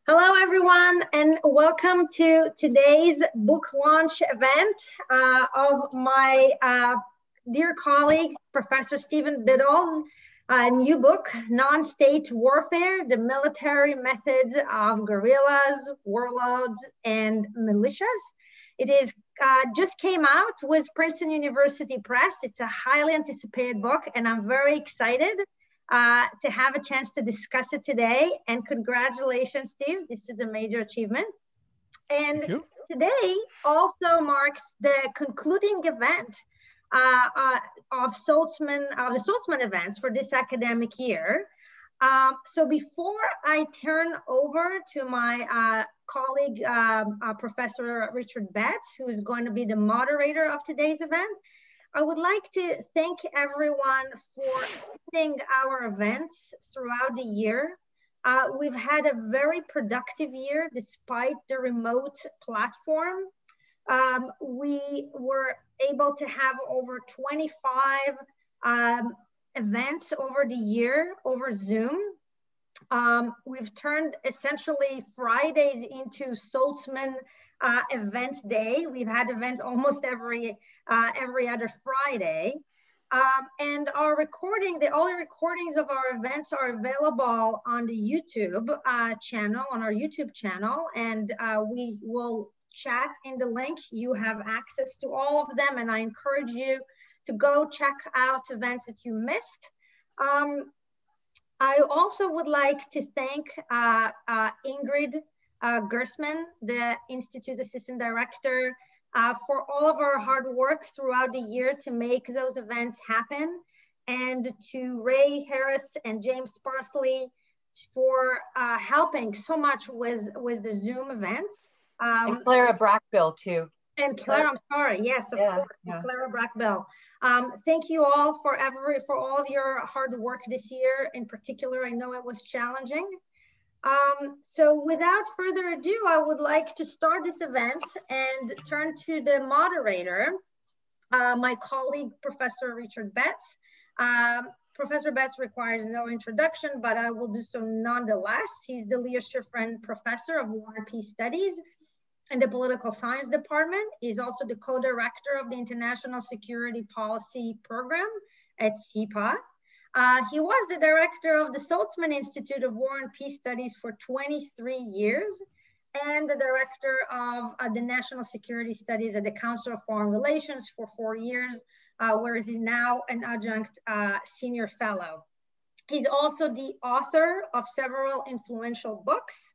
Hello, everyone, and welcome to today's book launch event of my dear colleagues, Professor Stephen Biddle's new book, Nonstate Warfare, the Military Methods of Guerillas, Warlords, and Militias. It is just came out with Princeton University Press. It's a highly anticipated book, and I'm very excited to have a chance to discuss it today. And congratulations, Steve. This is a major achievement. And today also marks the concluding event of the Saltzman events for this academic year. So before I turn over to my colleague, Professor Richard Betts, who is going to be the moderator of today's event, I would like to thank everyone for attending our events throughout the year. We've had a very productive year despite the remote platform. We were able to have over 25 events over the year over Zoom. We've turned essentially Fridays into Saltzman event day. We've had events almost every other Friday. And our recording, all the recordings of our events are available on the YouTube channel, on our YouTube channel. And we will chat in the link. You have access to all of them. And I encourage you to go check out events that you missed. I also would like to thank Ingrid Gersman, the Institute Assistant Director, for all of our hard work throughout the year to make those events happen, and to Ray Harris and James Parsley for helping so much with the Zoom events. And Clara Brackbill too. And Clara, I'm sorry, yes, of course, Clara Brackbill. Thank you all for all of your hard work this year. In particular, I know it was challenging. So without further ado, I would like to start this event and turn to the moderator, my colleague, Professor Richard Betts. Professor Betts requires no introduction, but I will do so nonetheless. He's the Leah Shifrin Professor of War and Peace Studies in the Political Science Department. He's also the co-director of the International Security Policy Program at CEPA. He was the director of the Saltzman Institute of War and Peace Studies for 23 years, and the director of the National Security Studies at the Council of Foreign Relations for 4 years, where he's now an adjunct senior fellow. He's also the author of several influential books,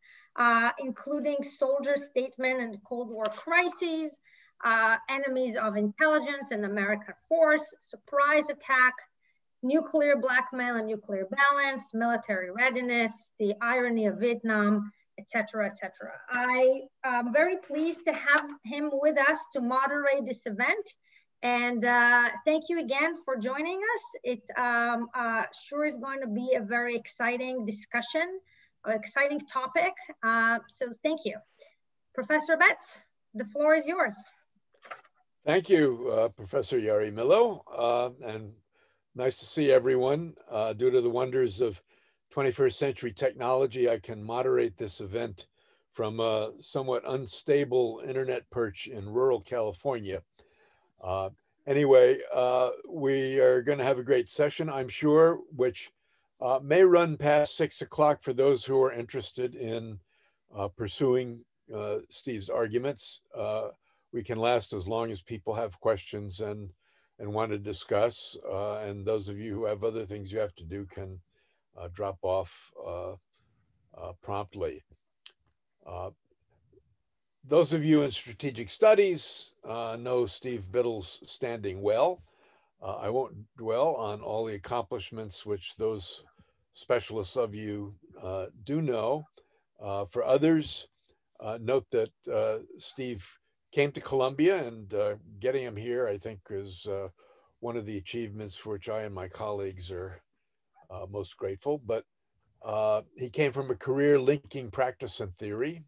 including Soldier Statement and Cold War Crises, Enemies of Intelligence and American Force, Surprise Attack, Nuclear Blackmail and Nuclear Balance, Military Readiness, The Irony of Vietnam, etc., etc. I am very pleased to have him with us to moderate this event. And thank you again for joining us. It sure is going to be a very exciting discussion, an exciting topic. So thank you. Professor Betts, the floor is yours. Thank you, Professor Yari Milo, and nice to see everyone. Due to the wonders of 21st century technology, I can moderate this event from a somewhat unstable internet perch in rural California. Anyway, we are going to have a great session, I'm sure, which may run past 6 o'clock for those who are interested in pursuing Steve's arguments. We can last as long as people have questions and want to discuss. And those of you who have other things you have to do can drop off promptly. Those of you in strategic studies know Steve Biddle's standing well. I won't dwell on all the accomplishments which those specialists of you do know. For others, note that Steve came to Columbia, and getting him here, I think, is one of the achievements for which I and my colleagues are most grateful. But he came from a career linking practice and theory,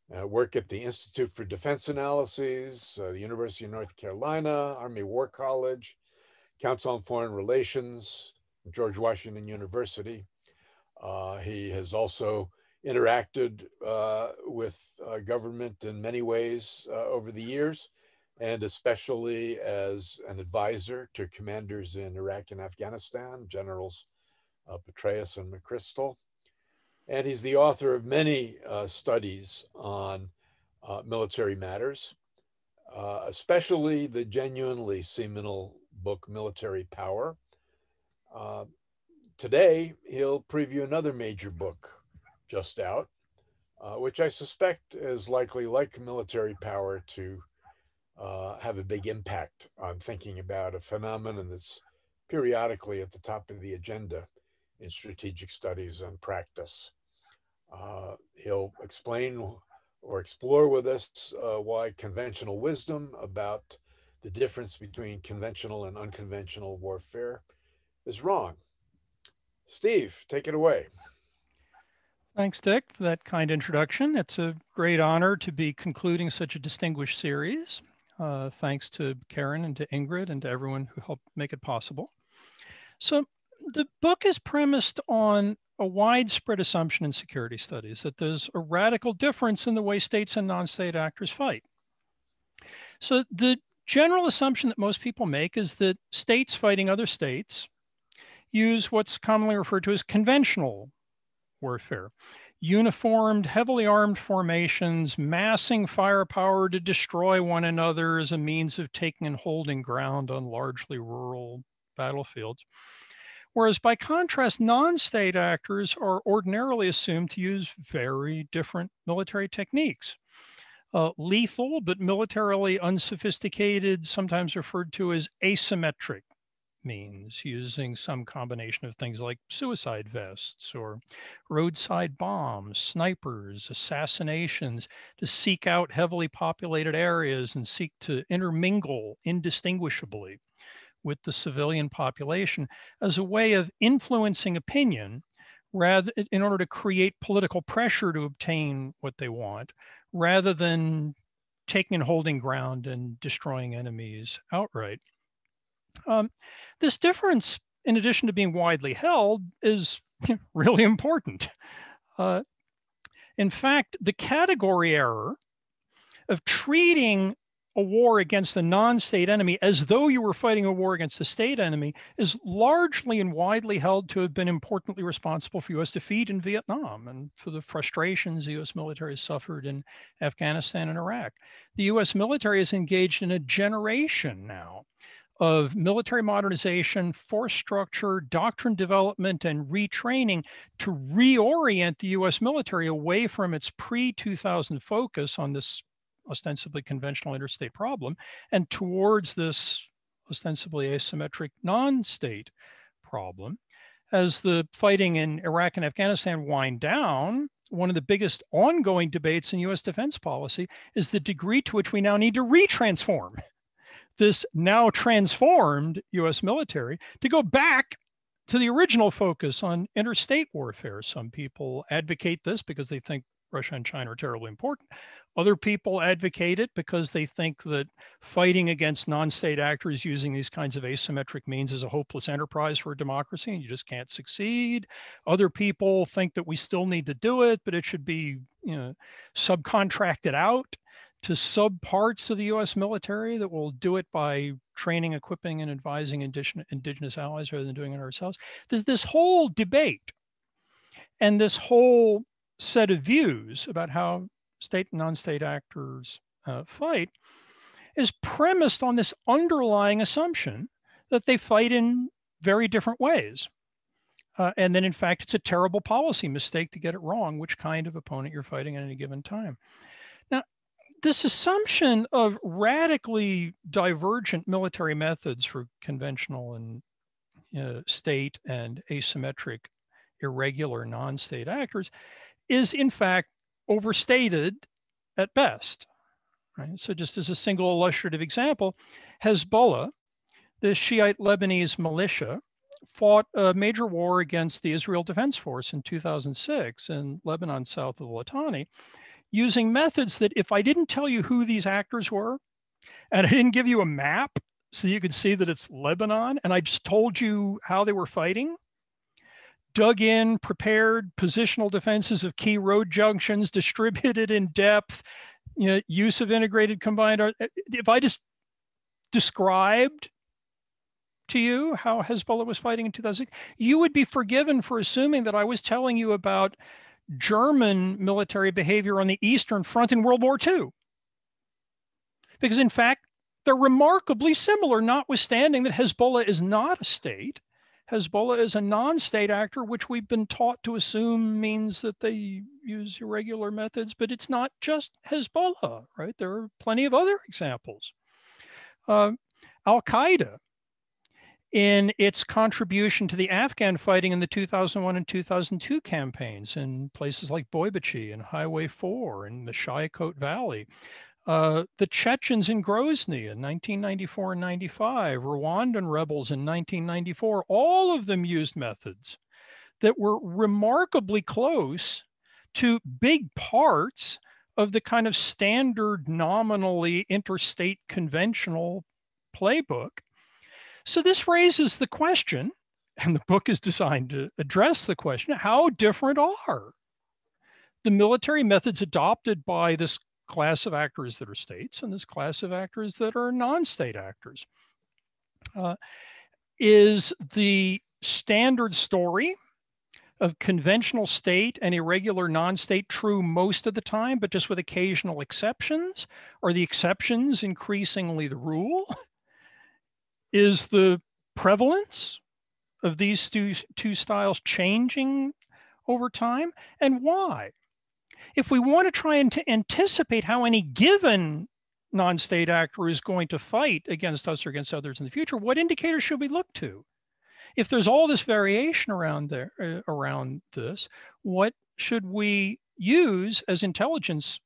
work at the Institute for Defense Analyses, the University of North Carolina, Army War College, Council on Foreign Relations, George Washington University. He has also interacted with government in many ways over the years, and especially as an advisor to commanders in Iraq and Afghanistan, Generals Petraeus and McChrystal. And he's the author of many studies on military matters, especially the genuinely seminal book, Military Power. Today, he'll preview another major book just out, which I suspect is likely, like Military Power, to have a big impact on thinking about a phenomenon that's periodically at the top of the agenda in strategic studies and practice. He'll explain or explore with us why conventional wisdom about the difference between conventional and unconventional warfare is wrong. Steve, take it away. Thanks, Dick, for that kind introduction. It's a great honor to be concluding such a distinguished series. Thanks to Karen and to Ingrid and to everyone who helped make it possible. So the book is premised on a widespread assumption in security studies that there's a radical difference in the way states and non-state actors fight. So the general assumption that most people make is that states fighting other states use what's commonly referred to as conventional warfare. Uniformed, heavily armed formations, massing firepower to destroy one another as a means of taking and holding ground on largely rural battlefields. Whereas by contrast, non-state actors are ordinarily assumed to use very different military techniques. Lethal, but militarily unsophisticated, sometimes referred to as asymmetric means, using some combination of things like suicide vests or roadside bombs, snipers, assassinations to seek out heavily populated areas and seek to intermingle indistinguishably with the civilian population as a way of influencing opinion rather in order to create political pressure to obtain what they want, rather than taking and holding ground and destroying enemies outright. This difference, in addition to being widely held, is really important. In fact, the category error of treating a war against a non-state enemy as though you were fighting a war against a state enemy is largely and widely held to have been importantly responsible for U.S. defeat in Vietnam and for the frustrations the U.S. military has suffered in Afghanistan and Iraq. The U.S. military is engaged in a generation now of military modernization, force structure, doctrine development, and retraining to reorient the U.S. military away from its pre-2000 focus on this ostensibly conventional interstate problem and towards this ostensibly asymmetric non-state problem. As the fighting in Iraq and Afghanistan wind down, one of the biggest ongoing debates in U.S. defense policy is the degree to which we now need to retransform this now transformed U.S. military to go back to the original focus on interstate warfare. Some people advocate this because they think Russia and China are terribly important. Other people advocate it because they think that fighting against non-state actors using these kinds of asymmetric means is a hopeless enterprise for a democracy and you just can't succeed. Other people think that we still need to do it, but it should be, subcontracted out to subparts of the U.S. military that will do it by training, equipping, and advising indigenous allies rather than doing it ourselves. There's this whole debate and this whole set of views about how state and non-state actors fight is premised on this underlying assumption that they fight in very different ways. And then in fact, it's a terrible policy mistake to get it wrong, which kind of opponent you're fighting at any given time. Now, this assumption of radically divergent military methods for conventional and state and asymmetric, irregular non-state actors is in fact overstated at best. Right? So just as a single illustrative example, Hezbollah, the Shiite Lebanese militia, fought a major war against the Israel Defense Force in 2006 in Lebanon south of the Litani, using methods that if I didn't tell you who these actors were, and I didn't give you a map so you could see that it's Lebanon, and I just told you how they were fighting, dug in, prepared positional defenses of key road junctions, distributed in depth, use of integrated combined. If I just described to you how Hezbollah was fighting in 2006, you would be forgiven for assuming that I was telling you about German military behavior on the Eastern Front in World War II. Because in fact, they're remarkably similar, notwithstanding that Hezbollah is not a state. Hezbollah is a non-state actor, which we've been taught to assume means that they use irregular methods, but it's not just Hezbollah, right? There are plenty of other examples. Al-Qaeda, in its contribution to the Afghan fighting in the 2001 and 2002 campaigns in places like Boibachi and Highway 4 and the Shaykhot Valley, the Chechens in Grozny in 1994 and 95, Rwandan rebels in 1994, all of them used methods that were remarkably close to big parts of the kind of standard nominally interstate conventional playbook. So this raises the question, and the book is designed to address the question, how different are the military methods adopted by this class of actors that are states and this class of actors that are non-state actors? Is the standard story of conventional state and irregular non-state true most of the time, but just with occasional exceptions? Are the exceptions increasingly the rule? Is the prevalence of these two styles changing over time, and why? If we want to try and anticipate how any given non-state actor is going to fight against us or against others in the future, what indicators should we look to? If there's all this variation around this, what should we use as intelligence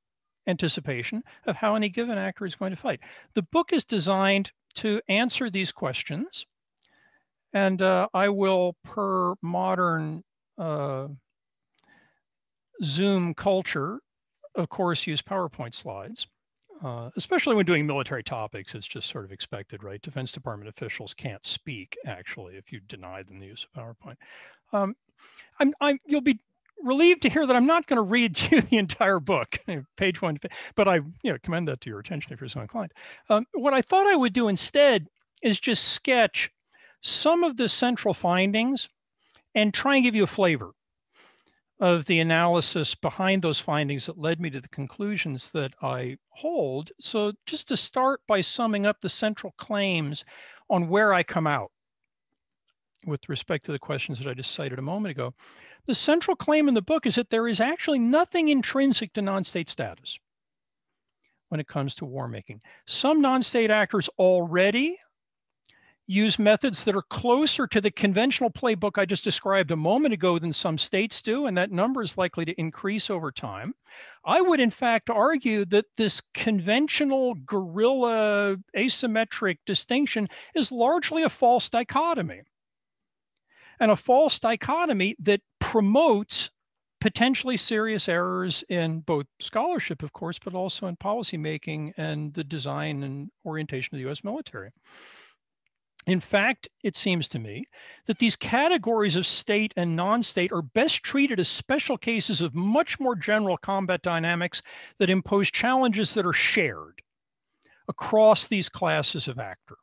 anticipation of how any given actor is going to fight? The book is designed to answer these questions, and I will, per modern Zoom culture, of course, use PowerPoint slides, especially when doing military topics. It's just sort of expected, right? Defense Department officials can't speak, actually, if you deny them the use of PowerPoint. You'll be relieved to hear that I'm not going to read to you the entire book, page one, but I commend that to your attention if you're so inclined. What I thought I would do instead is just sketch some of the central findings and try and give you a flavor of the analysis behind those findings that led me to the conclusions that I hold. So just to start by summing up the central claims on where I come out with respect to the questions that I just cited a moment ago. The central claim in the book is that there is actually nothing intrinsic to non-state status when it comes to war making. Some non-state actors already use methods that are closer to the conventional playbook I just described a moment ago than some states do, and that number is likely to increase over time. I would, in fact, argue that this conventional guerrilla asymmetric distinction is largely a false dichotomy, and a false dichotomy that promotes potentially serious errors in both scholarship, of course, but also in policymaking and the design and orientation of the US military. In fact, it seems to me that these categories of state and non-state are best treated as special cases of much more general combat dynamics that impose challenges that are shared across these classes of actor.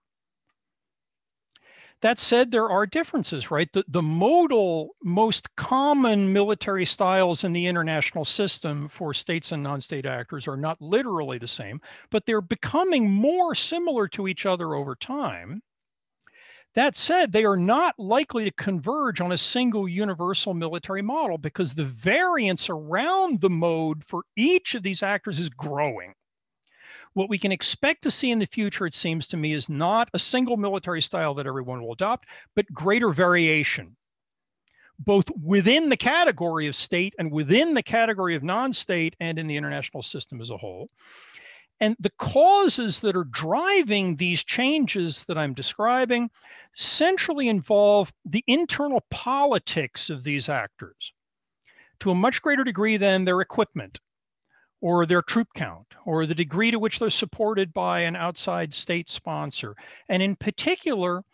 That said, there are differences, right? The modal, most common military styles in the international system for states and non-state actors are not literally the same, but they're becoming more similar to each other over time. That said, they are not likely to converge on a single universal military model because the variance around the mode for each of these actors is growing. What we can expect to see in the future, it seems to me, is not a single military style that everyone will adopt, but greater variation, both within the category of state and within the category of non-state and in the international system as a whole. And the causes that are driving these changes that I'm describing centrally involve the internal politics of these actors to a much greater degree than their equipment or their troop count, or the degree to which they're supported by an outside state sponsor. And in particular,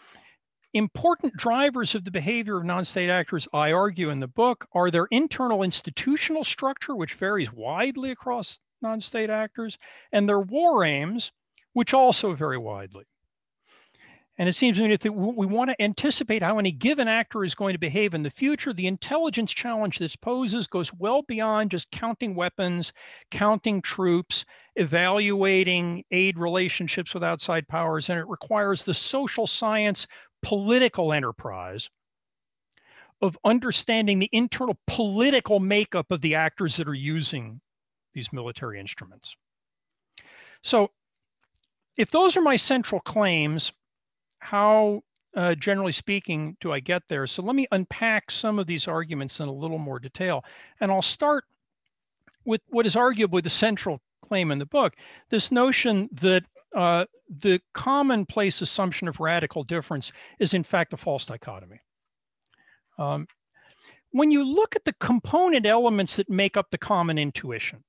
Important drivers of the behavior of non-state actors, I argue in the book, are their internal institutional structure, which varies widely across non-state actors, and their war aims, which also vary widely. And it seems to me that we want to anticipate how any given actor is going to behave in the future. The intelligence challenge this poses goes well beyond just counting weapons, counting troops, evaluating aid relationships with outside powers, and it requires the social science political enterprise of understanding the internal political makeup of the actors that are using these military instruments. So if those are my central claims, how, generally speaking, do I get there? So let me unpack some of these arguments in a little more detail. And I'll start with what is arguably the central claim in the book, this notion that the commonplace assumption of radical difference is in fact a false dichotomy. When you look at the component elements that make up the common intuition,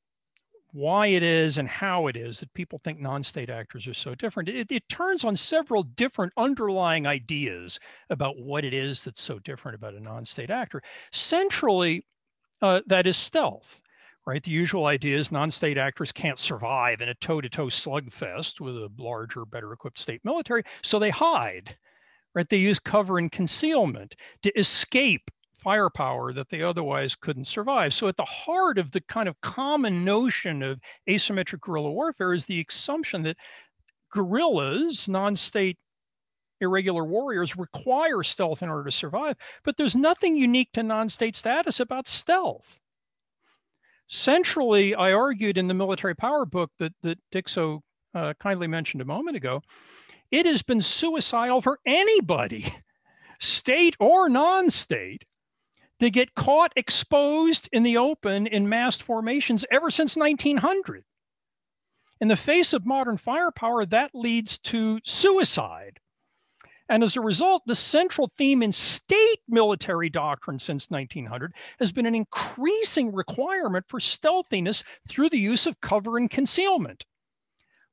why it is and how it is that people think non-state actors are so different, it turns on several different underlying ideas about what it is that's so different about a non-state actor. Centrally, that is stealth. Right, the usual idea is non-state actors can't survive in a toe-to-toe slugfest with a larger, better equipped state military, so they hide. Right, they use cover and concealment to escape firepower that they otherwise couldn't survive. So at the heart of the kind of common notion of asymmetric guerrilla warfare is the assumption that guerrillas, non-state irregular warriors, require stealth in order to survive, but there's nothing unique to non-state status about stealth. Centrally, I argued in the military power book that Dick so kindly mentioned a moment ago, it has been suicidal for anybody, state or non-state, to get caught exposed in the open in massed formations ever since 1900. In the face of modern firepower, that leads to suicide. And as a result, the central theme in state military doctrine since 1900 has been an increasing requirement for stealthiness through the use of cover and concealment,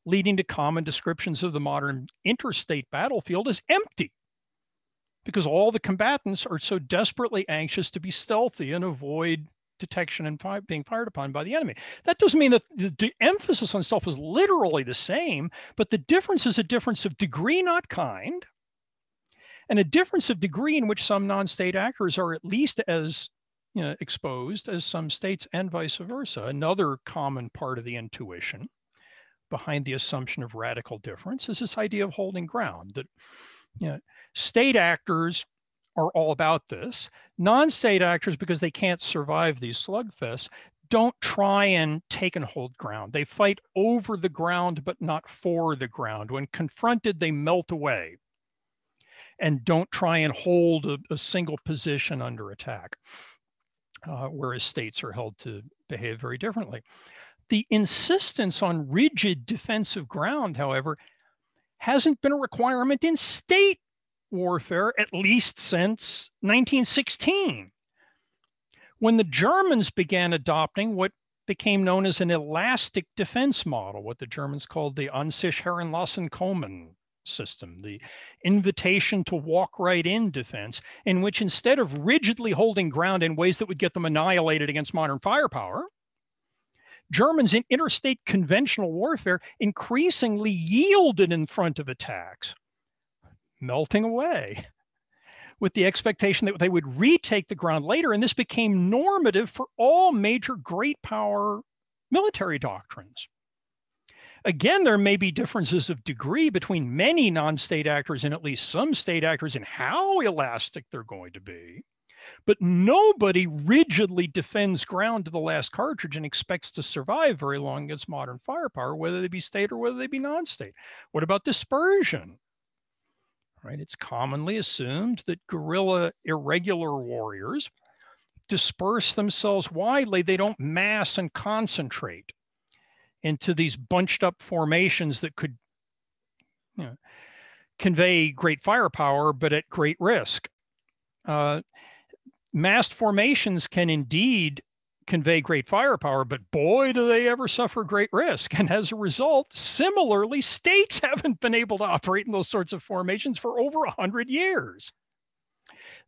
leading to common descriptions of the modern interstate battlefield as empty, because all the combatants are so desperately anxious to be stealthy and avoid detection and being fired upon by the enemy. That doesn't mean that the emphasis on stealth is literally the same, but the difference is a difference of degree, not kind, and a difference of degree in which some non-state actors are at least as exposed as some states, and vice versa. Another common part of the intuition behind the assumption of radical difference is this idea of holding ground, that state actors are all about this. Non-state actors, because they can't survive these slugfests, don't try and take and hold ground. They fight over the ground, but not for the ground. When confronted, they melt away and don't try and hold a single position under attack, whereas states are held to behave very differently. The insistence on rigid defensive ground, however, hasn't been a requirement in state warfare, at least since 1916, when the Germans began adopting what became known as an elastic defense model, what the Germans called the An sich heranlassen system, the invitation to walk right in defense, in which instead of rigidly holding ground in ways that would get them annihilated against modern firepower, Germans in interstate conventional warfare increasingly yielded in front of attacks, melting away, with the expectation that they would retake the ground later. And this became normative for all major great power military doctrines. Again, there may be differences of degree between many non-state actors and at least some state actors in how elastic they're going to be, but nobody rigidly defends ground to the last cartridge and expects to survive very long against modern firepower, whether they be state or whether they be non-state. What about dispersion? Right? It's commonly assumed that guerrilla irregular warriors disperse themselves widely. They don't mass and concentrate into these bunched up formations that could convey great firepower, but at great risk. Massed formations can indeed convey great firepower, but boy, do they ever suffer great risk. And as a result, similarly, states haven't been able to operate in those sorts of formations for over 100 years.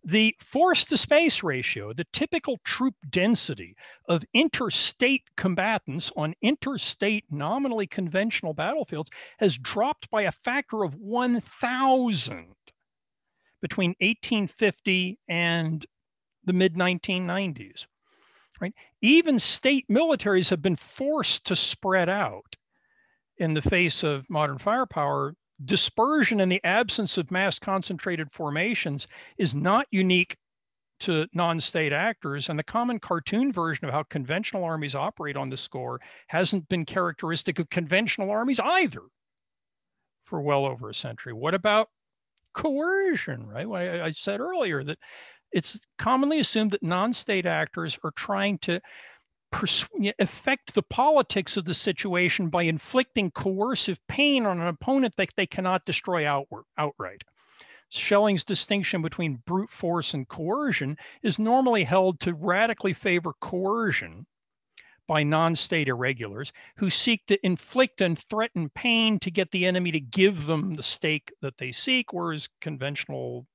The force to space ratio, the typical troop density of interstate combatants on interstate nominally conventional battlefields has dropped by a factor of 1,000 between 1850 and the mid-1990s. Right? Even state militaries have been forced to spread out in the face of modern firepower. Dispersion in the absence of mass concentrated formations is not unique to non-state actors, and the common cartoon version of how conventional armies operate on this score hasn't been characteristic of conventional armies either for well over a century. What about coercion, right? Well, I said earlier that it's commonly assumed that non-state actors are trying to affect the politics of the situation by inflicting coercive pain on an opponent that they cannot destroy outright. Schelling's distinction between brute force and coercion is normally held to radically favor coercion by non-state irregulars who seek to inflict and threaten pain to get the enemy to give them the stake that they seek, whereas conventional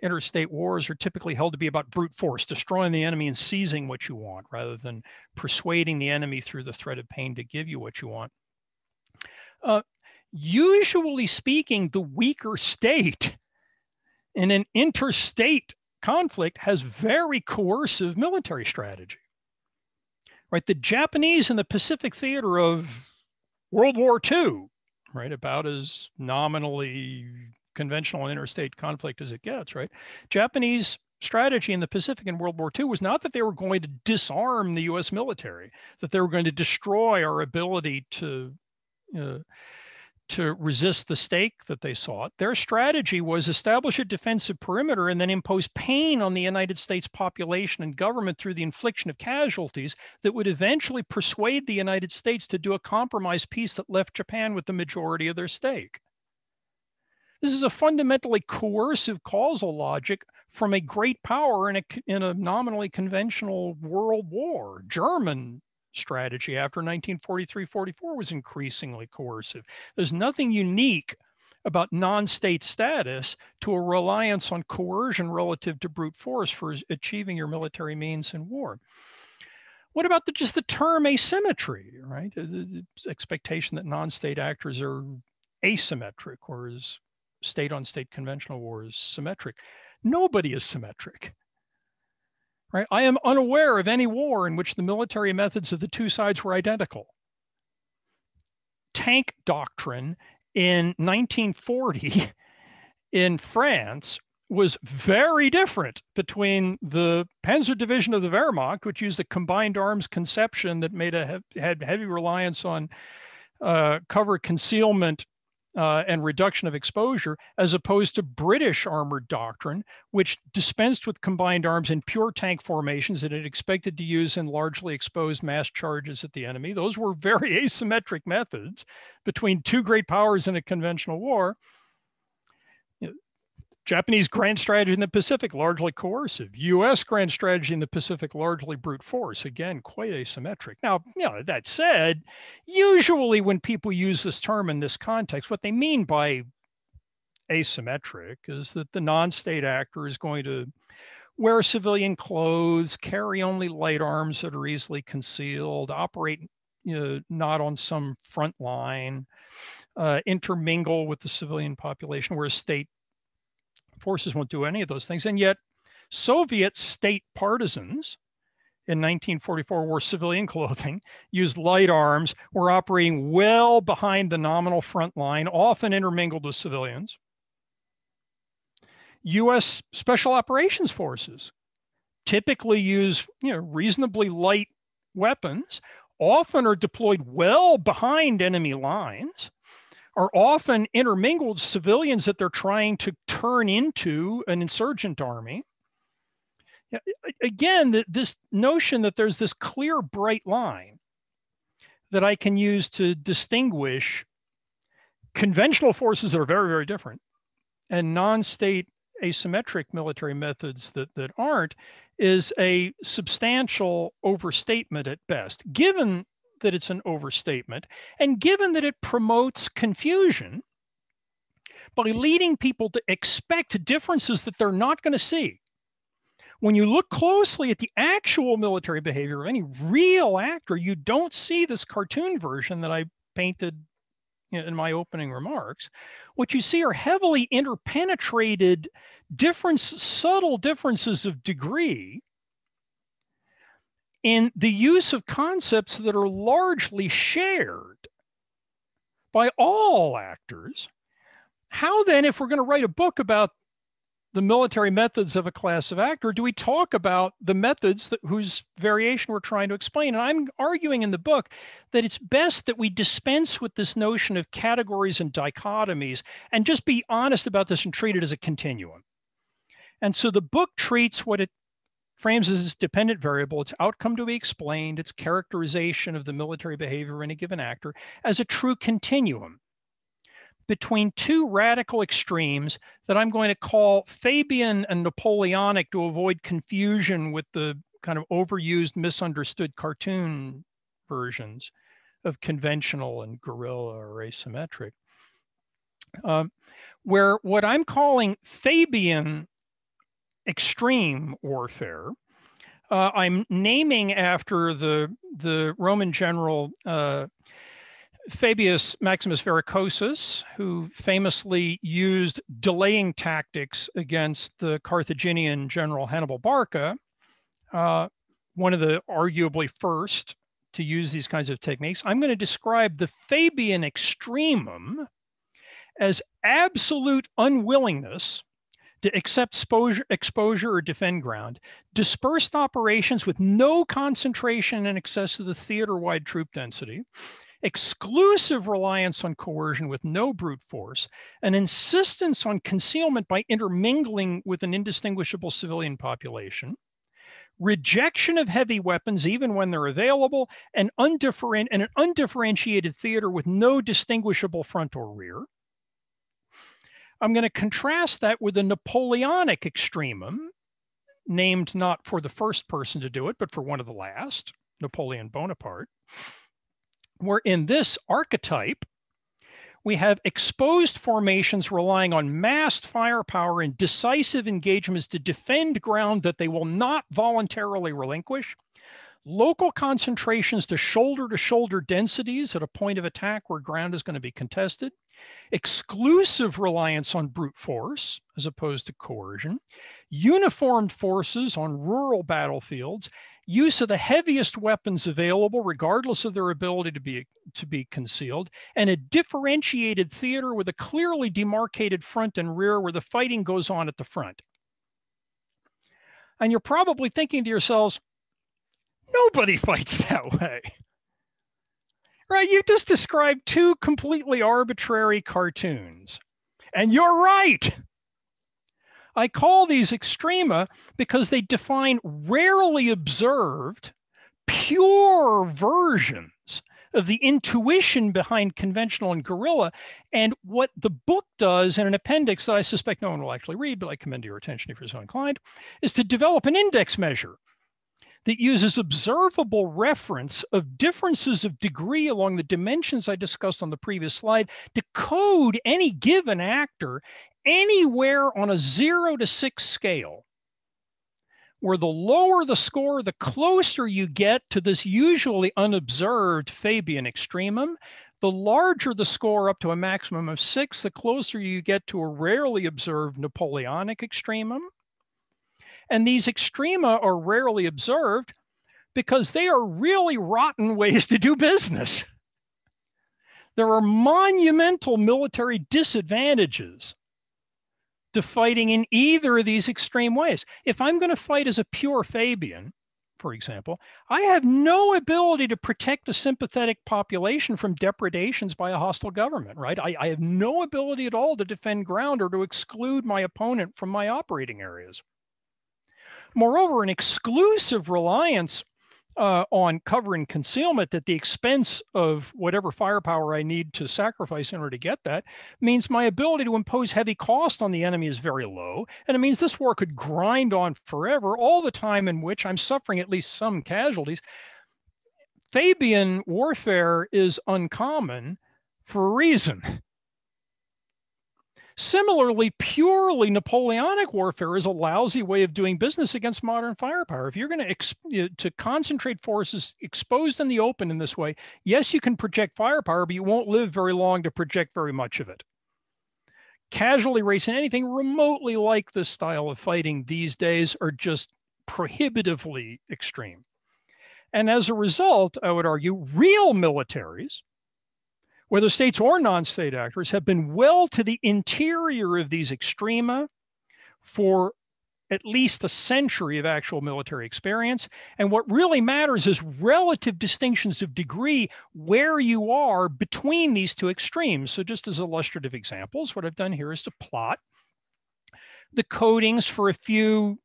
interstate wars are typically held to be about brute force, destroying the enemy and seizing what you want, rather than persuading the enemy through the threat of pain to give you what you want. Usually speaking, the weaker state in an interstate conflict has very coercive military strategy. Right? The Japanese in the Pacific theater of World War II, right, about as nominally conventional interstate conflict as it gets, right? Japanese strategy in the Pacific in World War II was not that they were going to disarm the US military, that they were going to destroy our ability to resist the stake that they sought. Their strategy was establish a defensive perimeter and then impose pain on the United States population and government through the infliction of casualties that would eventually persuade the United States to do a compromise peace that left Japan with the majority of their stake. This is a fundamentally coercive causal logic from a great power in a nominally conventional world war. German strategy after 1943-44 was increasingly coercive. There's nothing unique about non-state status to a reliance on coercion relative to brute force for achieving your military means in war. What about just the term asymmetry, right? The expectation that non-state actors are asymmetric, whereas state-on-state conventional war is symmetric. Nobody is symmetric. Right? I am unaware of any war in which the military methods of the two sides were identical. Tank doctrine in 1940 in France was very different between the Panzer Division of the Wehrmacht, which used a combined arms conception that had heavy reliance on cover concealment and reduction of exposure, as opposed to British armored doctrine, which dispensed with combined arms in pure tank formations that it expected to use in largely exposed mass charges at the enemy. Those were very asymmetric methods between two great powers in a conventional war. Japanese grand strategy in the Pacific, largely coercive. US grand strategy in the Pacific, largely brute force. Again, quite asymmetric. Now, that said, usually when people use this term in this context, what they mean by asymmetric is that the non-state actor is going to wear civilian clothes, carry only light arms that are easily concealed, operate not on some front line, intermingle with the civilian population, whereas state forces won't do any of those things. And yet Soviet state partisans in 1944 wore civilian clothing, used light arms, were operating well behind the nominal front line, often intermingled with civilians. US Special Operations Forces typically use reasonably light weapons, often are deployed well behind enemy lines, are often intermingled civilians that they're trying to turn into an insurgent army. Again, this notion that there's this clear, bright line that I can use to distinguish conventional forces that are very, very different and non-state asymmetric military methods that aren't is a substantial overstatement at best. Given that it's an overstatement, and given that it promotes confusion by leading people to expect differences that they're not going to see. When you look closely at the actual military behavior of any real actor, you don't see this cartoon version that I painted in my opening remarks. What you see are heavily interpenetrated subtle differences of degree in the use of concepts that are largely shared by all actors. How then, if we're going to write a book about the military methods of a class of actor, do we talk about the methods whose variation we're trying to explain? And I'm arguing in the book that it's best that we dispense with this notion of categories and dichotomies and just be honest about this and treat it as a continuum. And so the book treats what it frames as its dependent variable, its outcome to be explained, its characterization of the military behavior of any given actor, as a true continuum between two radical extremes that I'm going to call Fabian and Napoleonic to avoid confusion with the kind of overused, misunderstood cartoon versions of conventional and guerrilla or asymmetric. Where what I'm calling Fabian extreme warfare, I'm naming after the Roman general Fabius Maximus Verrucosus, who famously used delaying tactics against the Carthaginian general Hannibal Barca, one of the arguably first to use these kinds of techniques. I'm going to describe the Fabian extremum as absolute unwillingness to accept exposure or defend ground, dispersed operations with no concentration in excess of the theater-wide troop density, exclusive reliance on coercion with no brute force, an insistence on concealment by intermingling with an indistinguishable civilian population, rejection of heavy weapons even when they're available, and an undifferentiated theater with no distinguishable front or rear. I'm going to contrast that with the Napoleonic extremum, named not for the first person to do it, but for one of the last, Napoleon Bonaparte, where in this archetype, we have exposed formations relying on massed firepower and decisive engagements to defend ground that they will not voluntarily relinquish, local concentrations to shoulder densities at a point of attack where ground is going to be contested, exclusive reliance on brute force as opposed to coercion, uniformed forces on rural battlefields, use of the heaviest weapons available regardless of their ability to be concealed, and a differentiated theater with a clearly demarcated front and rear where the fighting goes on at the front. And you're probably thinking to yourselves, nobody fights that way. Right? You just described two completely arbitrary cartoons. And you're right. I call these extrema because they define rarely observed, pure versions of the intuition behind conventional and guerrilla. And what the book does in an appendix that I suspect no one will actually read, but I commend to your attention if you're so inclined, is to develop an index measure that uses observable reference of differences of degree along the dimensions I discussed on the previous slide to code any given actor anywhere on a 0 to 6 scale, where the lower the score, the closer you get to this usually unobserved Fabian extremum. The larger the score up to a maximum of 6, the closer you get to a rarely observed Napoleonic extremum. And these extrema are rarely observed because they are really rotten ways to do business. There are monumental military disadvantages to fighting in either of these extreme ways. If I'm going to fight as a pure Fabian, for example, I have no ability to protect a sympathetic population from depredations by a hostile government, right? I have no ability at all to defend ground or to exclude my opponent from my operating areas. Moreover, an exclusive reliance on cover and concealment at the expense of whatever firepower I need to sacrifice in order to get that means my ability to impose heavy cost on the enemy is very low. And it means this war could grind on forever, all the time in which I'm suffering at least some casualties. Fabian warfare is uncommon for a reason. Similarly, purely Napoleonic warfare is a lousy way of doing business against modern firepower. If you're going to concentrate forces exposed in the open in this way, yes, you can project firepower, but you won't live very long to project very much of it. Casualty rates in anything remotely like this style of fighting these days are just prohibitively extreme. And as a result, I would argue, real militaries, whether states or non-state actors, have been well to the interior of these extrema for at least a century of actual military experience. And what really matters is relative distinctions of degree where you are between these two extremes. So just as illustrative examples, what I've done here is to plot the codings for a few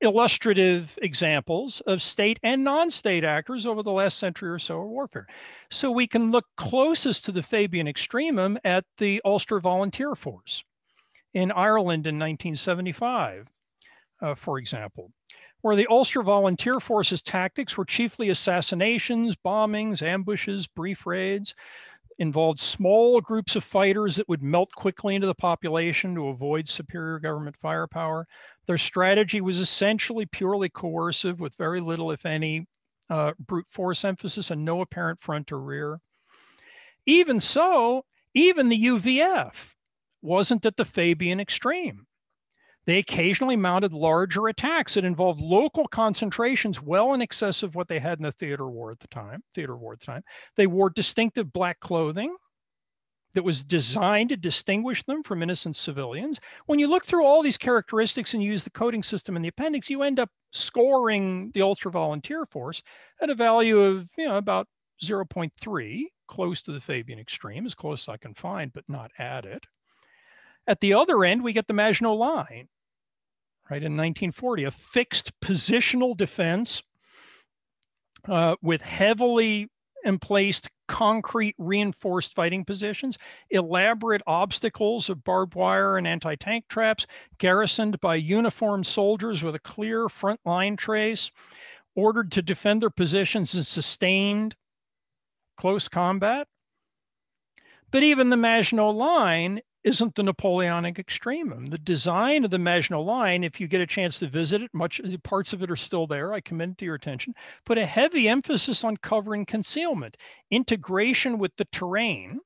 illustrative examples of state and non-state actors over the last century or so of warfare. So we can look closest to the Fabian extremum at the Ulster Volunteer Force in Ireland in 1975, for example, where the Ulster Volunteer Force's tactics were chiefly assassinations, bombings, ambushes, brief raids, involved small groups of fighters that would melt quickly into the population to avoid superior government firepower. Their strategy was essentially purely coercive with very little, if any, brute force emphasis and no apparent front or rear. Even so, even the UVF wasn't at the Fabian extreme. They occasionally mounted larger attacks that involved local concentrations well in excess of what they had in the theater war at the time. They wore distinctive black clothing that was designed to distinguish them from innocent civilians. When you look through all these characteristics and use the coding system in the appendix, you end up scoring the Ulster Volunteer Force at a value of about 0.3, close to the Fabian extreme, as close as I can find, but not at it. At the other end, we get the Maginot Line, right, in 1940, a fixed positional defense with heavily emplaced concrete reinforced fighting positions, elaborate obstacles of barbed wire and anti-tank traps, garrisoned by uniformed soldiers with a clear front line trace, ordered to defend their positions in sustained close combat. But even the Maginot Line isn't the Napoleonic extremum. The design of the Maginot Line, if you get a chance to visit it, parts of it are still there, I commend it to your attention, put a heavy emphasis on cover and concealment, integration with the terrain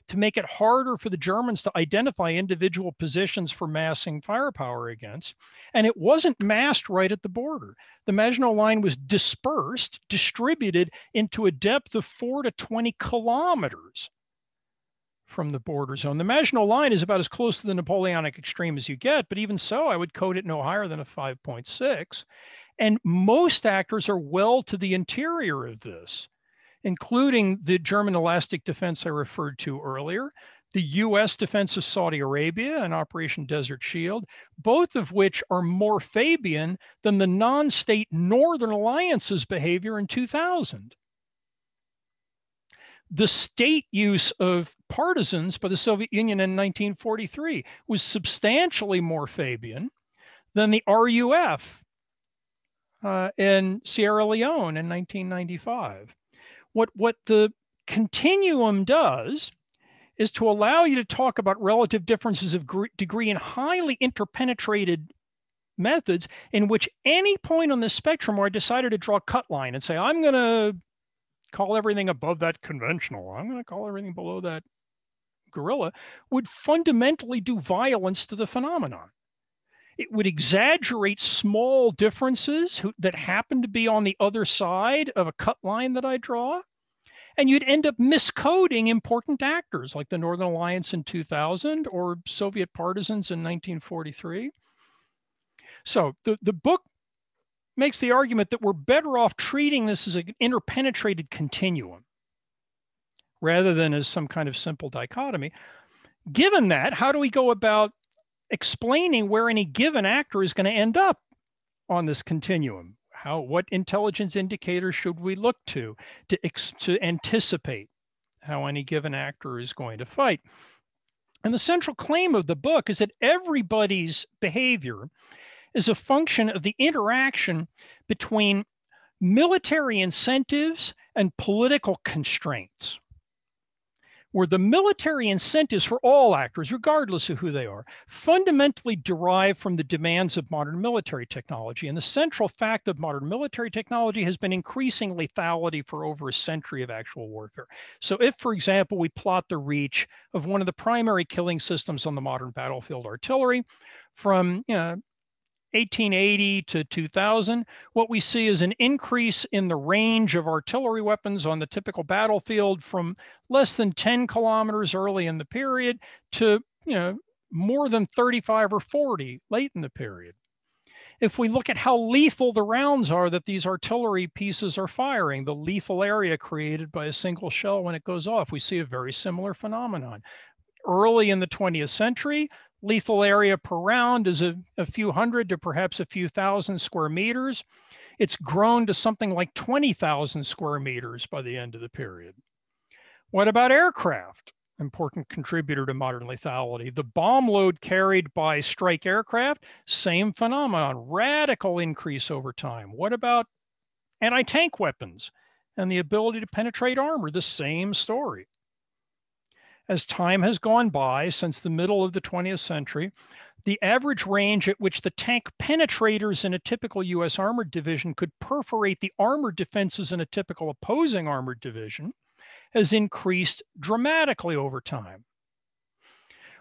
to make it harder for the Germans to identify individual positions for massing firepower against. And it wasn't massed right at the border. The Maginot Line was dispersed, distributed into a depth of 4 to 20 kilometers from the border zone. The Maginot Line is about as close to the Napoleonic extreme as you get, but even so, I would code it no higher than a 5.6. And most actors are well to the interior of this, including the German elastic defense I referred to earlier, the US defense of Saudi Arabia and Operation Desert Shield, both of which are more Fabian than the non-state Northern Alliance's behavior in 2000. The state use of partisans by the Soviet Union in 1943 was substantially more Fabian than the RUF in Sierra Leone in 1995. What the continuum does is to allow you to talk about relative differences of degree in highly interpenetrated methods in which any point on the spectrum where I decided to draw a cut line and say, I'm going to call everything above that conventional, I'm going to call everything below that guerrilla, would fundamentally do violence to the phenomenon. It would exaggerate small differences that happen to be on the other side of a cut line that I draw. And you'd end up miscoding important actors like the Northern Alliance in 2000 or Soviet partisans in 1943. So the book makes the argument that we're better off treating this as an interpenetrated continuum rather than as some kind of simple dichotomy. Given that, how do we go about explaining where any given actor is going to end up on this continuum? What intelligence indicators should we look to anticipate how any given actor is going to fight? And the central claim of the book is that everybody's behavior is a function of the interaction between military incentives and political constraints, where the military incentives for all actors, regardless of who they are, fundamentally derive from the demands of modern military technology. And the central fact of modern military technology has been increasing lethality for over a century of actual warfare. So if, for example, we plot the reach of one of the primary killing systems on the modern battlefield, artillery, from 1880 to 2000, what we see is an increase in the range of artillery weapons on the typical battlefield from less than 10 kilometers early in the period to more than 35 or 40 late in the period. If we look at how lethal the rounds are that these artillery pieces are firing, the lethal area created by a single shell when it goes off, we see a very similar phenomenon. Early in the 20th century, lethal area per round is a few hundred to perhaps a few thousand square meters. It's grown to something like 20,000 square meters by the end of the period. What about aircraft? Important contributor to modern lethality. The bomb load carried by strike aircraft, same phenomenon, radical increase over time. What about anti-tank weapons and the ability to penetrate armor? The same story. As time has gone by since the middle of the 20th century, the average range at which the tank penetrators in a typical US armored division could perforate the armored defenses in a typical opposing armored division has increased dramatically over time.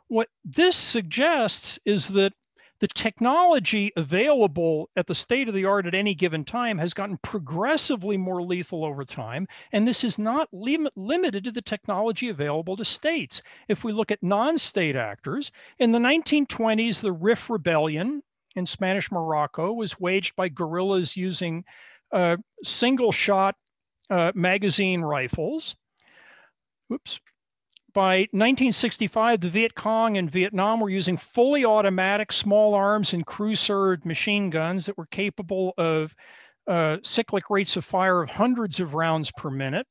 What this suggests is that the technology available at the state of the art at any given time has gotten progressively more lethal over time. And this is not limited to the technology available to states. If we look at non-state actors, in the 1920s, the Rif Rebellion in Spanish Morocco was waged by guerrillas using single-shot magazine rifles. Oops. By 1965, the Vietcong in Vietnam were using fully automatic small arms and crew-served machine guns that were capable of cyclic rates of fire of hundreds of rounds per minute.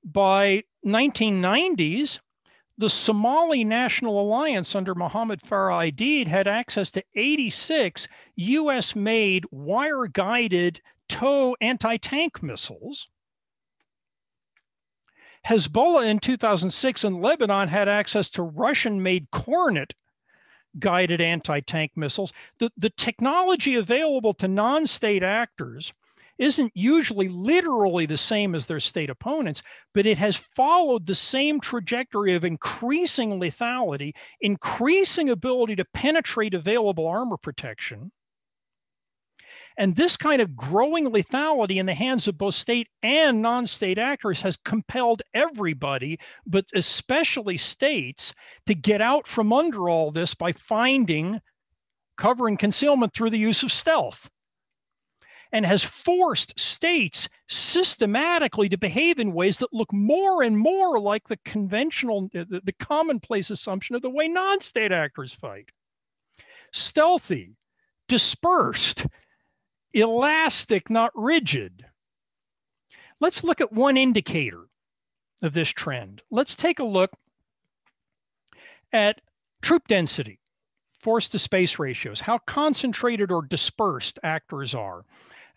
By 1990s, the Somali National Alliance under Mohammed Farah Aidid had access to 86 US-made wire-guided TOW anti-tank missiles. Hezbollah in 2006 in Lebanon had access to Russian-made Kornet guided anti-tank missiles. The technology available to non-state actors isn't usually literally the same as their state opponents, but it has followed the same trajectory of increasing lethality, increasing ability to penetrate available armor protection. And this kind of growing lethality in the hands of both state and non-state actors has compelled everybody, but especially states, to get out from under all this by finding cover and concealment through the use of stealth, and has forced states systematically to behave in ways that look more and more like the conventional, the commonplace assumption of the way non-state actors fight. Stealthy, dispersed, elastic, not rigid. Let's look at one indicator of this trend. Let's take a look at troop density, force to space ratios, how concentrated or dispersed actors are.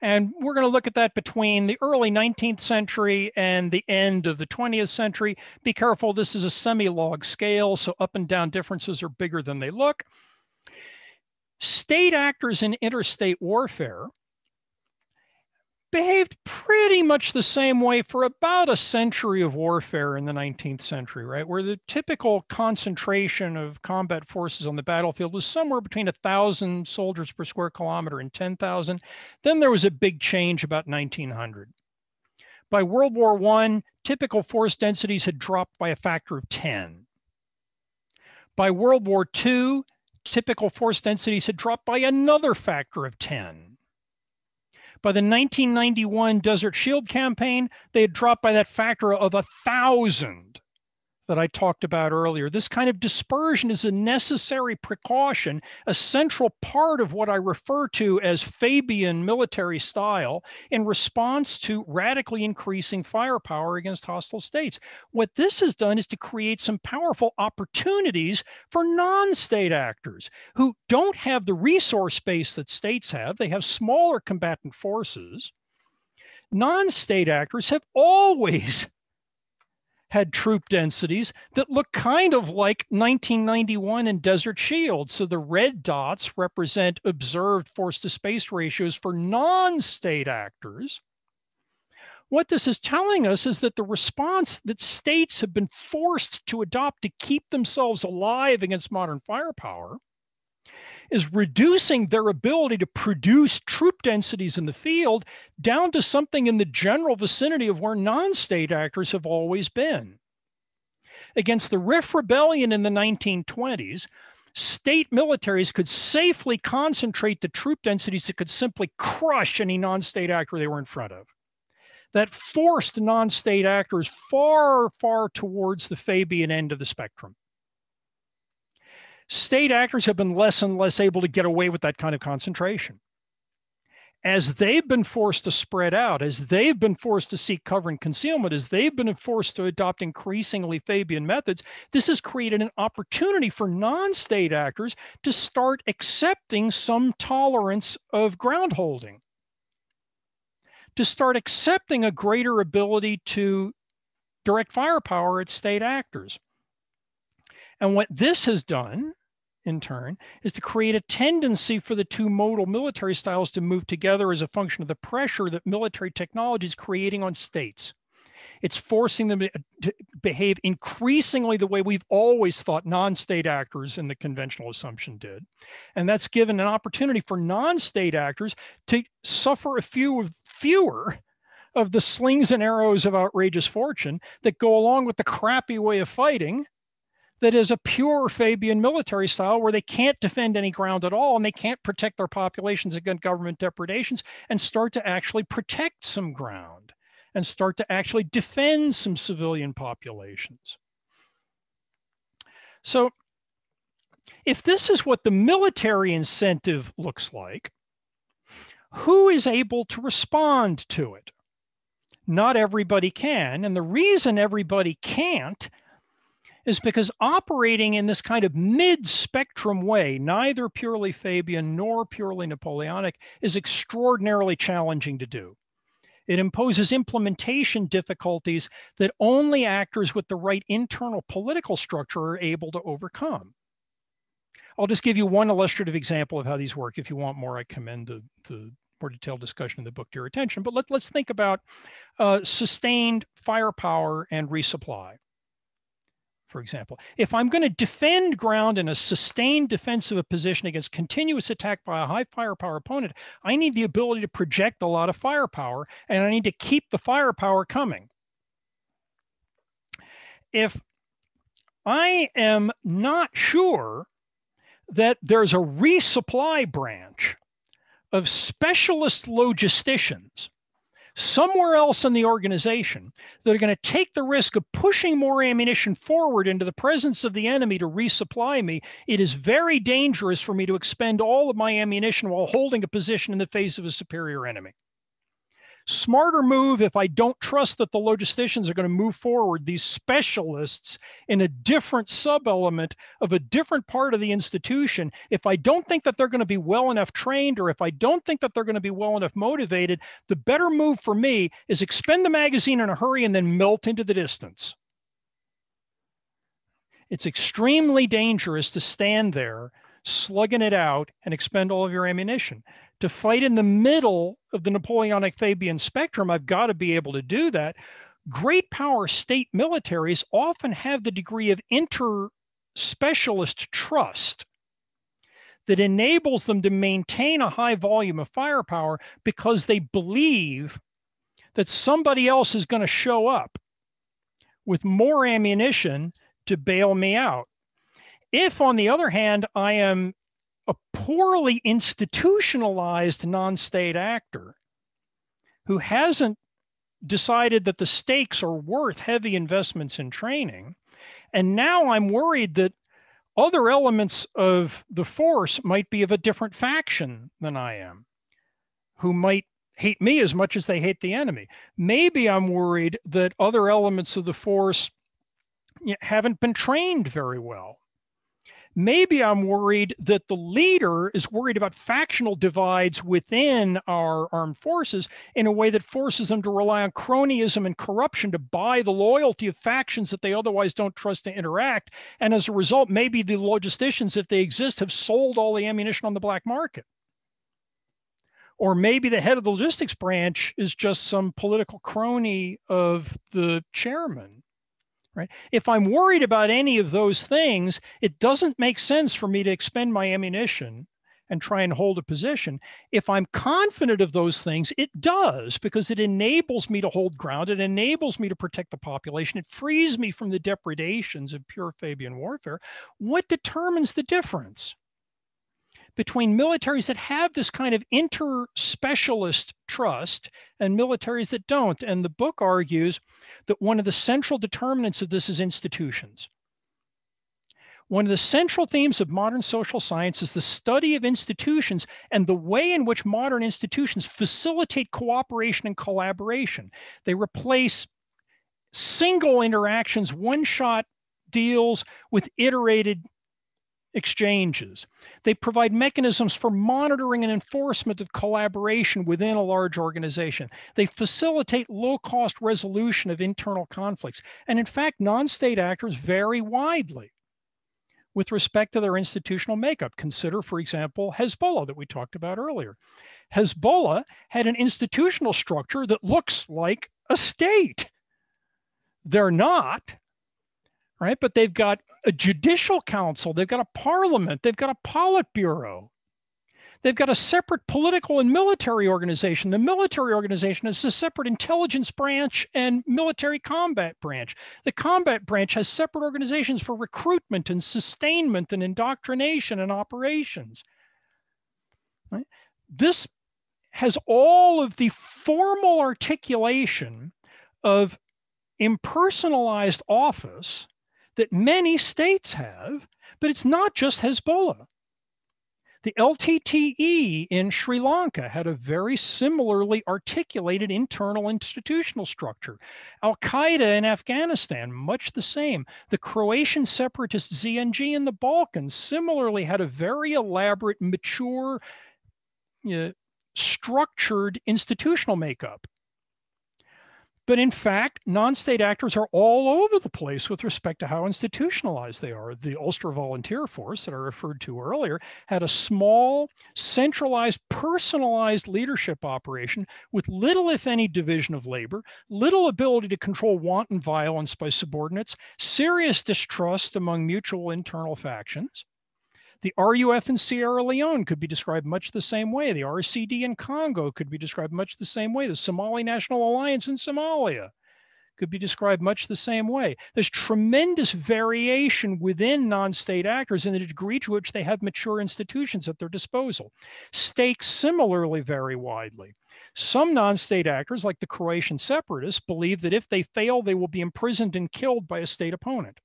And we're going to look at that between the early 19th century and the end of the 20th century. Be careful, this is a semi-log scale, so up and down differences are bigger than they look. State actors in interstate warfare behaved pretty much the same way for about a century of warfare in the 19th century, right? Where the typical concentration of combat forces on the battlefield was somewhere between 1,000 soldiers per square kilometer and 10,000. Then there was a big change about 1900. By World War I, typical force densities had dropped by a factor of 10. By World War II, typical force densities had dropped by another factor of 10. By the 1991 Desert Shield campaign, they had dropped by that factor of 1,000. that I talked about earlier. This kind of dispersion is a necessary precaution, a central part of what I refer to as Fabian military style in response to radically increasing firepower against hostile states. What this has done is to create some powerful opportunities for non-state actors who don't have the resource base that states have. They have smaller combatant forces. Non-state actors have always had troop densities that look kind of like 1991 in Desert Shield. So the red dots represent observed force to space ratios for non-state actors. What this is telling us is that the response that states have been forced to adopt to keep themselves alive against modern firepower is reducing their ability to produce troop densities in the field down to something in the general vicinity of where non-state actors have always been. Against the Rif Rebellion in the 1920s, state militaries could safely concentrate the troop densities that could simply crush any non-state actor they were in front of. That forced non-state actors far, far towards the Fabian end of the spectrum. State actors have been less and less able to get away with that kind of concentration. As they've been forced to spread out, as they've been forced to seek cover and concealment, as they've been forced to adopt increasingly Fabian methods, this has created an opportunity for non-state actors to start accepting some tolerance of ground holding, to start accepting a greater ability to direct firepower at state actors. And what this has done, in turn, is to create a tendency for the two modal military styles to move together as a function of the pressure that military technology is creating on states. It's forcing them to behave increasingly the way we've always thought non-state actors in the conventional assumption did. And that's given an opportunity for non-state actors to suffer fewer of the slings and arrows of outrageous fortune that go along with the crappy way of fighting that is a pure Fabian military style where they can't defend any ground at all and they can't protect their populations against government depredations and start to actually protect some ground and start to actually defend some civilian populations. So if this is what the military incentive looks like, who is able to respond to it? Not everybody can, and the reason everybody can't is because operating in this kind of mid-spectrum way, neither purely Fabian nor purely Napoleonic, is extraordinarily challenging to do. It imposes implementation difficulties that only actors with the right internal political structure are able to overcome. I'll just give you one illustrative example of how these work. If you want more, I commend the more detailed discussion in the book to your attention. But let's think about sustained firepower and resupply. For example, if I'm going to defend ground in a sustained defensive position against continuous attack by a high firepower opponent, I need the ability to project a lot of firepower, and I need to keep the firepower coming. If I am not sure that there's a resupply branch of specialist logisticians somewhere else in the organization that are going to take the risk of pushing more ammunition forward into the presence of the enemy to resupply me, it is very dangerous for me to expend all of my ammunition while holding a position in the face of a superior enemy. Smarter move if I don't trust that the logisticians are going to move forward, these specialists in a different sub-element of a different part of the institution. If I don't think that they're going to be well enough trained, or if I don't think that they're going to be well enough motivated, the better move for me is expend the magazine in a hurry and then melt into the distance. It's extremely dangerous to stand there slugging it out and expend all of your ammunition. To fight in the middle of the Napoleonic Fabian spectrum, I've got to be able to do that. Great power state militaries often have the degree of inter-specialist trust that enables them to maintain a high volume of firepower because they believe that somebody else is going to show up with more ammunition to bail me out. If, on the other hand, I am a poorly institutionalized non-state actor who hasn't decided that the stakes are worth heavy investments in training. And now I'm worried that other elements of the force might be of a different faction than I am, who might hate me as much as they hate the enemy. Maybe I'm worried that other elements of the force haven't been trained very well. Maybe I'm worried that the leader is worried about factional divides within our armed forces in a way that forces them to rely on cronyism and corruption to buy the loyalty of factions that they otherwise don't trust to interact. And as a result, maybe the logisticians, if they exist, have sold all the ammunition on the black market. Or maybe the head of the logistics branch is just some political crony of the chairman. Right? If I'm worried about any of those things, it doesn't make sense for me to expend my ammunition and try and hold a position. If I'm confident of those things, it does, because it enables me to hold ground. It enables me to protect the population. It frees me from the depredations of pure Fabian warfare. What determines the difference between militaries that have this kind of inter-specialist trust and militaries that don't? And the book argues that one of the central determinants of this is institutions. One of the central themes of modern social science is the study of institutions and the way in which modern institutions facilitate cooperation and collaboration. They replace single interactions, one-shot deals with iterated exchanges. They provide mechanisms for monitoring and enforcement of collaboration within a large organization. They facilitate low-cost resolution of internal conflicts. And in fact, non-state actors vary widely with respect to their institutional makeup. Consider, for example, Hezbollah that we talked about earlier. Hezbollah had an institutional structure that looks like a state. They're not, right? But they've got a judicial council, they've got a parliament, they've got a politburo. They've got a separate political and military organization. The military organization is a separate intelligence branch and military combat branch. The combat branch has separate organizations for recruitment and sustainment and indoctrination and operations. Right? This has all of the formal articulation of impersonalized office that many states have, but it's not just Hezbollah. The LTTE in Sri Lanka had a very similarly articulated internal institutional structure. Al-Qaeda in Afghanistan, much the same. The Croatian separatist ZNG in the Balkans similarly had a very elaborate, mature, structured institutional makeup. But in fact, non-state actors are all over the place with respect to how institutionalized they are. The Ulster Volunteer Force that I referred to earlier had a small, centralized, personalized leadership operation with little, if any, division of labor, little ability to control wanton violence by subordinates, serious distrust among mutual internal factions. The RUF in Sierra Leone could be described much the same way. The RCD in Congo could be described much the same way. The Somali National Alliance in Somalia could be described much the same way. There's tremendous variation within non-state actors in the degree to which they have mature institutions at their disposal. Stakes similarly vary widely. Some non-state actors, like the Croatian separatists, believe that if they fail, they will be imprisoned and killed by a state opponent.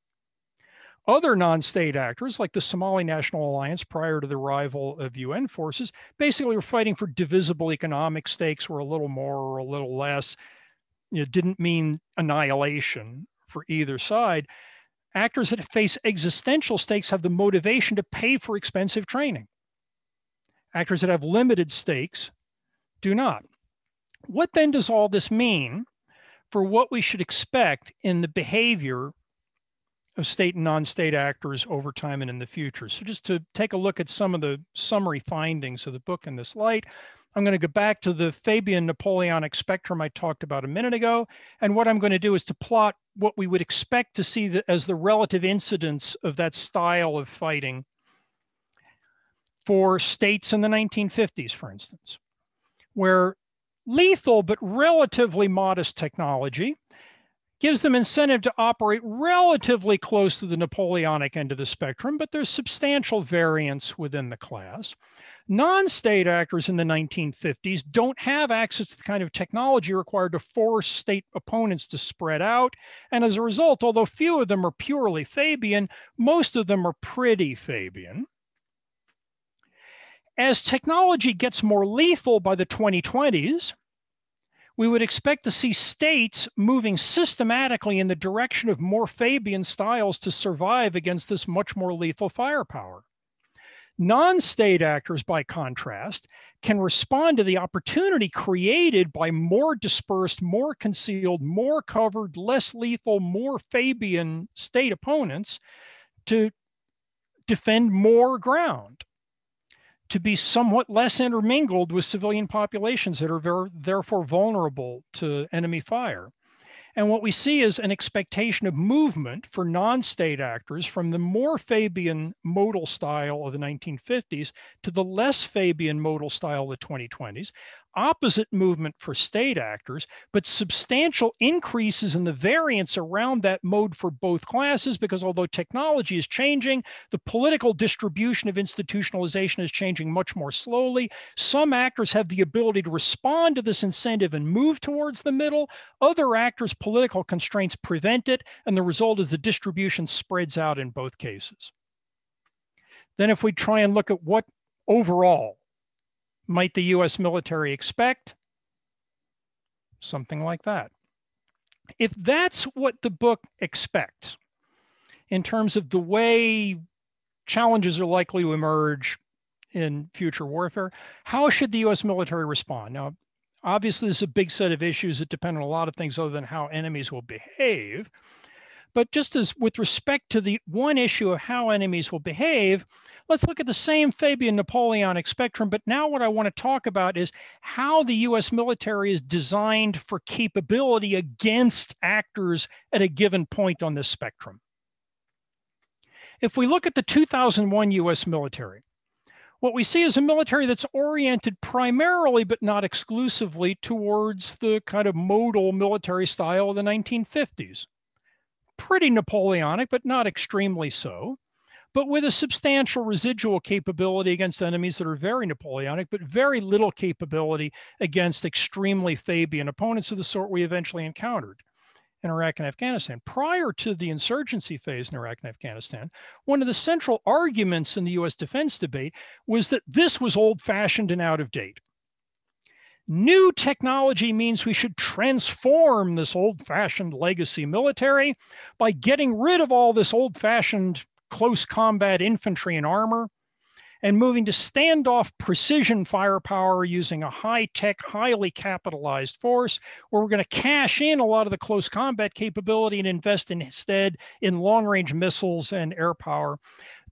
Other non-state actors, like the Somali National Alliance prior to the arrival of UN forces, basically were fighting for divisible economic stakes, or a little more or a little less. It didn't mean annihilation for either side. Actors that face existential stakes have the motivation to pay for expensive training. Actors that have limited stakes do not. What then does all this mean for what we should expect in the behavior of state and non-state actors over time and in the future? So just to take a look at some of the summary findings of the book in this light, I'm going to go back to the Fabian Napoleonic spectrum I talked about a minute ago. And what I'm going to do is to plot what we would expect to see as the relative incidence of that style of fighting for states in the 1950s, for instance, where lethal but relatively modest technology gives them incentive to operate relatively close to the Napoleonic end of the spectrum, but there's substantial variance within the class. Non-state actors in the 1950s don't have access to the kind of technology required to force state opponents to spread out. And as a result, although few of them are purely Fabian, most of them are pretty Fabian. As technology gets more lethal by the 2020s, we would expect to see states moving systematically in the direction of more Fabian styles to survive against this much more lethal firepower. Non-state actors, by contrast, can respond to the opportunity created by more dispersed, more concealed, more covered, less lethal, more Fabian state opponents to defend more ground, to be somewhat less intermingled with civilian populations that are therefore vulnerable to enemy fire. And what we see is an expectation of movement for non-state actors from the more Fabian modal style of the 1950s to the less Fabian modal style of the 2020s. Opposite movement for state actors, but substantial increases in the variance around that mode for both classes, because although technology is changing, the political distribution of institutionalization is changing much more slowly. Some actors have the ability to respond to this incentive and move towards the middle. Other actors' political constraints prevent it, and the result is the distribution spreads out in both cases. Then if we try and look at what overall might the US military expect? Something like that. If that's what the book expects in terms of the way challenges are likely to emerge in future warfare, how should the US military respond? Now, obviously, this is a big set of issues that depend on a lot of things other than how enemies will behave. But just as with respect to the one issue of how enemies will behave, let's look at the same Fabian Napoleonic spectrum. But now what I want to talk about is how the US military is designed for capability against actors at a given point on this spectrum. If we look at the 2001 US military, what we see is a military that's oriented primarily, but not exclusively, towards the kind of modal military style of the 1950s. Pretty Napoleonic, but not extremely so, but with a substantial residual capability against enemies that are very Napoleonic, but very little capability against extremely Fabian opponents of the sort we eventually encountered in Iraq and Afghanistan. Prior to the insurgency phase in Iraq and Afghanistan, one of the central arguments in the US defense debate was that this was old-fashioned and out of date. New technology means we should transform this old-fashioned legacy military by getting rid of all this old-fashioned close combat infantry and armor and moving to standoff precision firepower using a high-tech, highly capitalized force where we're going to cash in a lot of the close combat capability and invest instead in long-range missiles and air power.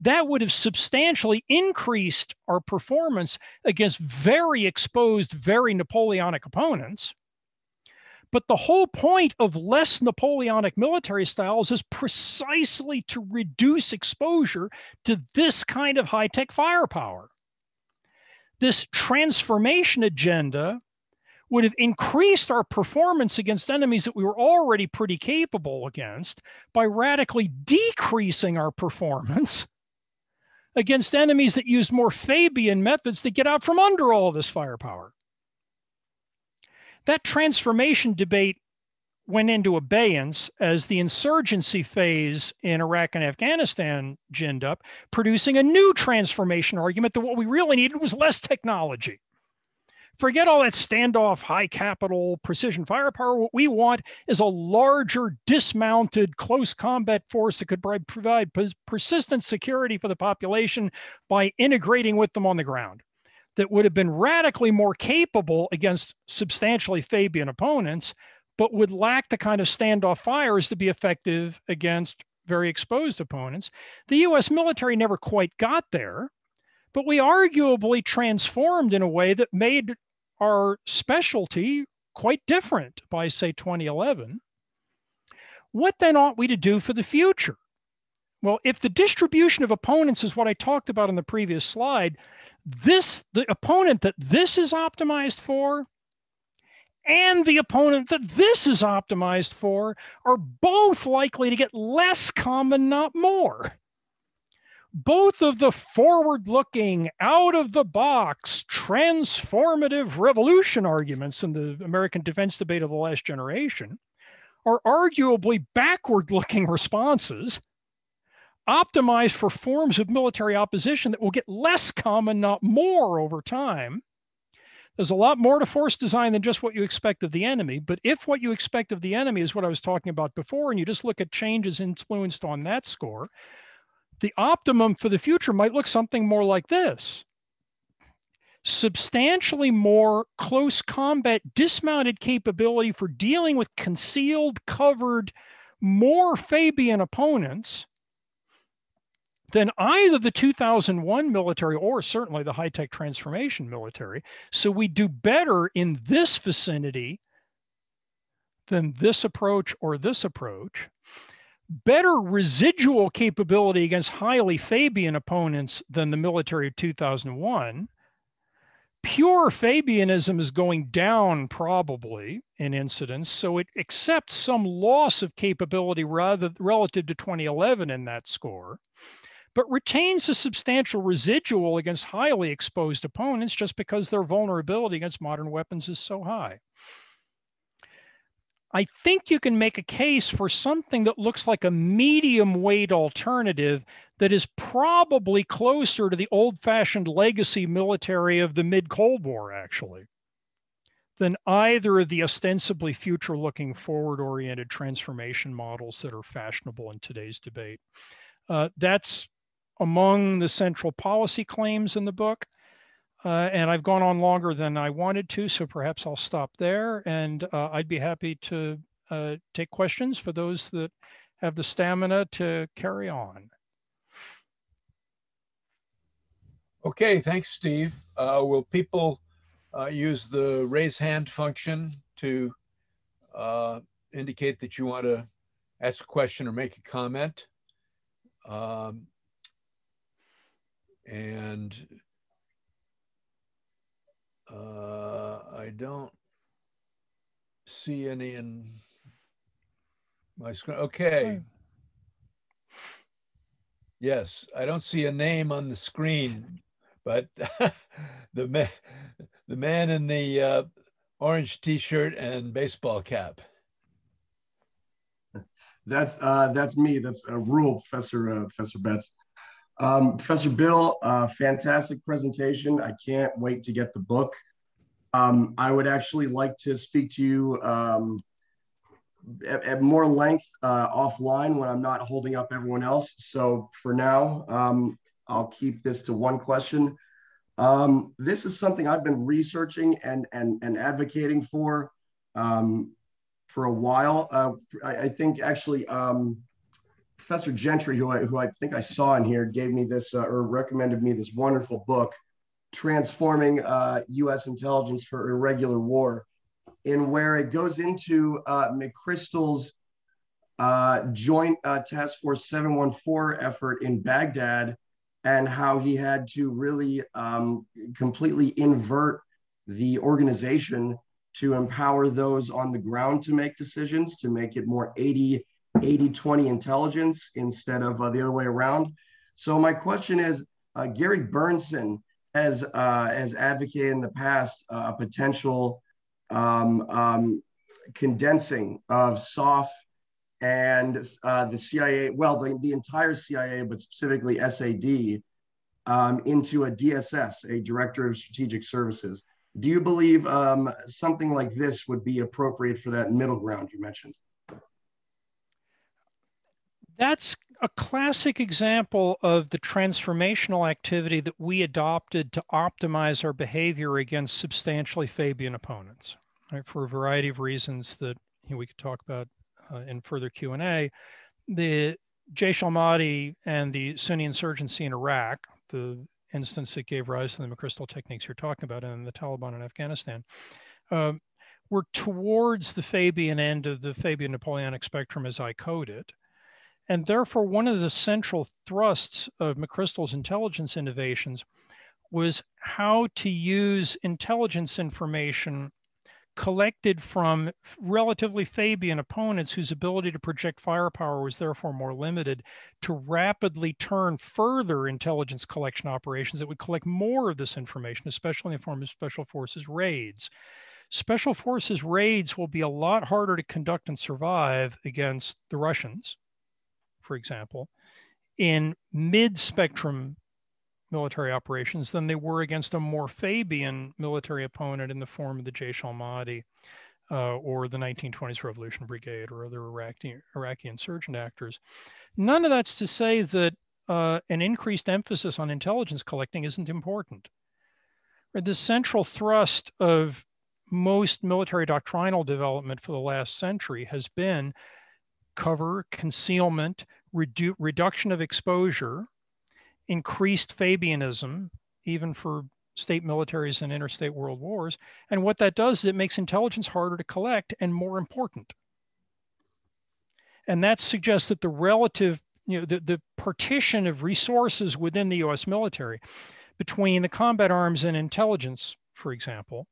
That would have substantially increased our performance against very exposed, very Napoleonic opponents. But the whole point of less Napoleonic military styles is precisely to reduce exposure to this kind of high-tech firepower. This transformation agenda would have increased our performance against enemies that we were already pretty capable against by radically decreasing our performance against enemies that used more Fabian methods to get out from under all this firepower. That transformation debate went into abeyance as the insurgency phase in Iraq and Afghanistan ginned up, producing a new transformation argument that what we really needed was less technology. Forget all that standoff, high capital, precision firepower. What we want is a larger, dismounted, close combat force that could provide persistent security for the population by integrating with them on the ground, that would have been radically more capable against substantially Fabian opponents, but would lack the kind of standoff fires to be effective against very exposed opponents. The US military never quite got there, but we arguably transformed in a way that made our specialty quite different by, say, 2011. What then ought we to do for the future? Well, if the distribution of opponents is what I talked about in the previous slide, the opponent that this is optimized for and the opponent that this is optimized for are both likely to get less common, not more. both of the forward-looking, out-of-the-box, transformative revolution arguments in the American defense debate of the last generation are arguably backward-looking responses optimized for forms of military opposition that will get less common, not more, over time. There's a lot more to force design than just what you expect of the enemy. But if what you expect of the enemy is what I was talking about before, and you just look at changes influenced on that score, the optimum for the future might look something more like this. Substantially more close combat dismounted capability for dealing with concealed, covered, more Fabian opponents than either the 2001 military or certainly the high-tech transformation military. So we do better in this vicinity than this approach or this approach. Better residual capability against highly Fabian opponents than the military of 2001. Pure Fabianism is going down probably in incidence, so it accepts some loss of capability relative to 2011 in that score, but retains a substantial residual against highly exposed opponents just because their vulnerability against modern weapons is so high. I think you can make a case for something that looks like a medium weight alternative that is probably closer to the old-fashioned legacy military of the mid-Cold War, actually, than either of the ostensibly future-looking, forward-oriented transformation models that are fashionable in today's debate. That's among the central policy claims in the book. And I've gone on longer than I wanted to, so perhaps I'll stop there. And I'd be happy to take questions for those that have the stamina to carry on. Okay, thanks, Steve. Will people use the raise hand function to indicate that you want to ask a question or make a comment? I don't see any in my screen. Okay. Yes, I don't see a name on the screen, but the man in the orange T-shirt and baseball cap. That's me. That's a rule, Professor Betts. Professor Biddle, fantastic presentation. I can't wait to get the book. I would actually like to speak to you at more length offline when I'm not holding up everyone else. So for now, I'll keep this to one question. This is something I've been researching and advocating for a while. I think actually Professor Gentry, who I think I saw in here, gave me this or recommended me this wonderful book, Transforming U.S. Intelligence for Irregular War, in where it goes into McChrystal's Joint Task Force 714 effort in Baghdad and how he had to really completely invert the organization to empower those on the ground to make decisions, to make it more 80-20 intelligence instead of the other way around. So my question is, Gary Burnson has advocated in the past a potential condensing of SOF and the CIA, well, the entire CIA, but specifically SAD, into a DSS, a Director of Strategic Services. Do you believe something like this would be appropriate for that middle ground you mentioned? That's a classic example of the transformational activity that we adopted to optimize our behavior against substantially Fabian opponents, right? For a variety of reasons that we could talk about in further Q&A. The Jaish al-Mahdi and the Sunni insurgency in Iraq, the instance that gave rise to the McChrystal techniques you're talking about, and the Taliban in Afghanistan, were towards the Fabian end of the Fabian Napoleonic spectrum as I code it. And therefore, one of the central thrusts of McChrystal's intelligence innovations was how to use intelligence information collected from relatively Fabian opponents whose ability to project firepower was therefore more limited, to rapidly turn further intelligence collection operations that would collect more of this information, especially in the form of special forces raids. Special forces raids will be a lot harder to conduct and survive against the Russians, for example, in mid-spectrum military operations than they were against a more Fabian military opponent in the form of the Jaish al-Mahdi or the 1920s Revolution Brigade or other Iraqi insurgent actors. None of that's to say that an increased emphasis on intelligence collecting isn't important. The central thrust of most military doctrinal development for the last century has been cover, concealment, reduction of exposure, increased Fabianism, even for state militaries and interstate world wars. And what that does is it makes intelligence harder to collect and more important. And that suggests that the relative, the partition of resources within the US military between the combat arms and intelligence, for example,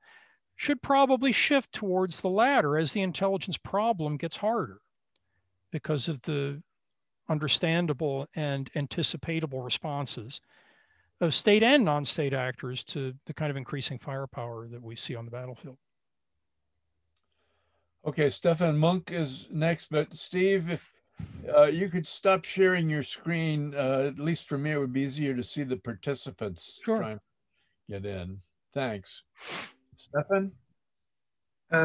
should probably shift towards the latter as the intelligence problem gets harder because of the understandable and anticipatable responses of state and non-state actors to the kind of increasing firepower that we see on the battlefield. Okay, Stefan Monk is next, but Steve, if you could stop sharing your screen, at least for me, it would be easier to see the participants trying to get in. Thanks. Stefan?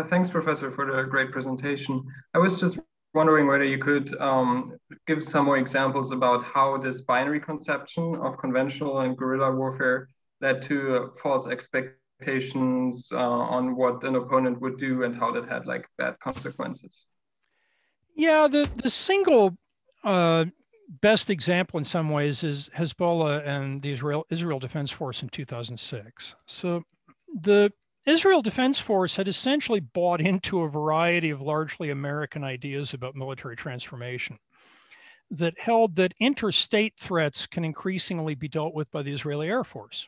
Thanks, Professor, for the great presentation. I was just wondering whether you could give some more examples about how this binary conception of conventional and guerrilla warfare led to false expectations on what an opponent would do and how that had like bad consequences. Yeah, the single best example in some ways is Hezbollah and the Israel Defense Force in 2006. So the Israel Defense Force had essentially bought into a variety of largely American ideas about military transformation that held that interstate threats can increasingly be dealt with by the Israeli Air Force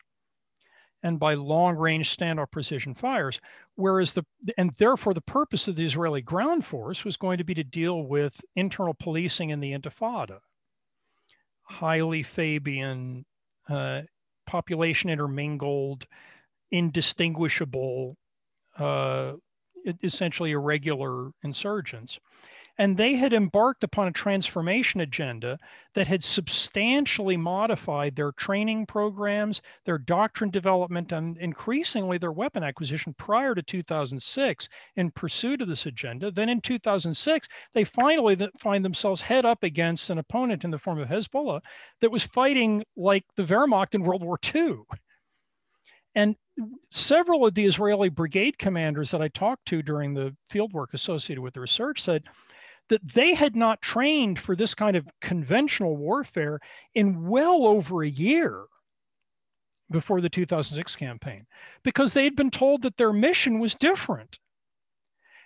and by long-range standoff precision fires, whereas and therefore the purpose of the Israeli ground force was going to be to deal with internal policing in the Intifada, highly Fabian, population intermingled, indistinguishable, essentially irregular insurgents. And they had embarked upon a transformation agenda that had substantially modified their training programs, their doctrine development, and increasingly their weapon acquisition prior to 2006 in pursuit of this agenda. Then in 2006, they finally find themselves head up against an opponent in the form of Hezbollah that was fighting like the Wehrmacht in World War II. And several of the Israeli brigade commanders that I talked to during the fieldwork associated with the research said that they had not trained for this kind of conventional warfare in well over a year before the 2006 campaign, because they had been told that their mission was different.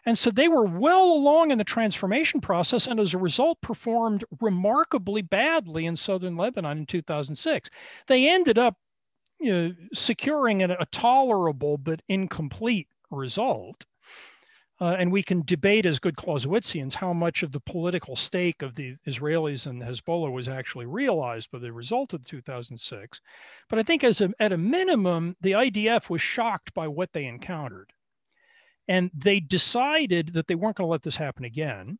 And so they were well along in the transformation process, and as a result performed remarkably badly in southern Lebanon in 2006. They ended up securing a tolerable but incomplete result. And we can debate as good Clausewitzians how much of the political stake of the Israelis and Hezbollah was actually realized by the result of 2006. But I think at a minimum, the IDF was shocked by what they encountered. And they decided that they weren't going to let this happen again.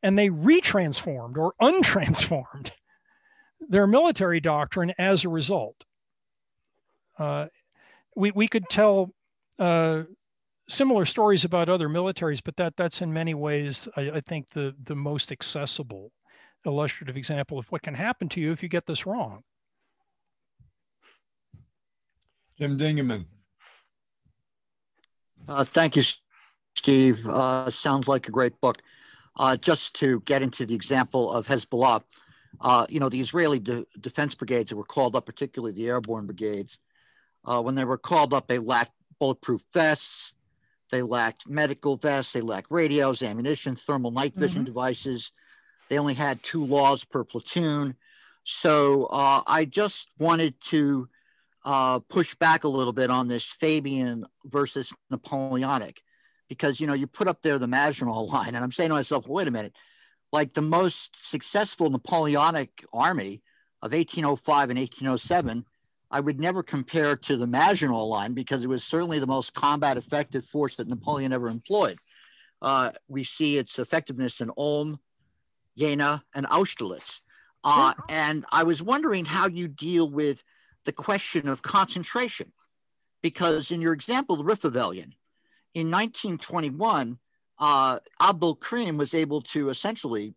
And they retransformed or untransformed their military doctrine as a result. We could tell similar stories about other militaries, but that's in many ways, I think, the most accessible illustrative example of what can happen to you if you get this wrong. Jim Dingaman. Thank you, Steve. Sounds like a great book. Just to get into the example of Hezbollah, the Israeli defense brigades that were called up, particularly the airborne brigades, when they were called up, they lacked bulletproof vests, they lacked medical vests, they lacked radios, ammunition, thermal night vision devices. They only had 2 laws per platoon. So I just wanted to push back a little bit on this Fabian versus Napoleonic, because, you know, you put up there the Maginot Line, and I'm saying to myself, well, wait a minute, like the most successful Napoleonic army of 1805 and 1807, I would never compare to the Maginot Line because it was certainly the most combat effective force that Napoleon ever employed. We see its effectiveness in Ulm, Jena, and Austerlitz. And I was wondering how you deal with the question of concentration, because in your example, the Rif Rebellion, in 1921, Abdul-Karim was able to essentially,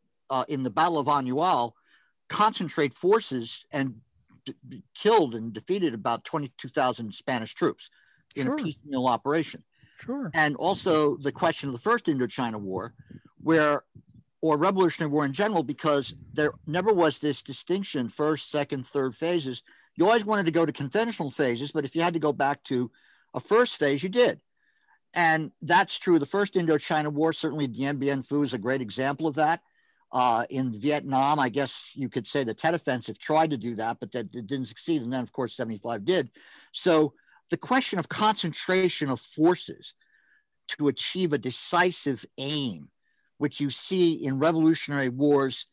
in the Battle of Annual, concentrate forces and killed and defeated about 22,000 Spanish troops in a piecemeal operation. And also the question of the First Indochina War, or Revolutionary War in general, because there never was this distinction, first, second, third phases. You always wanted to go to conventional phases, but if you had to go back to a first phase, you did. And that's true. The First Indochina War, certainly Dien Bien Phu is a great example of that. In Vietnam, I guess you could say the Tet Offensive tried to do that, but that it didn't succeed. And then, of course, 75 did. So the question of concentration of forces to achieve a decisive aim, which you see in revolutionary wars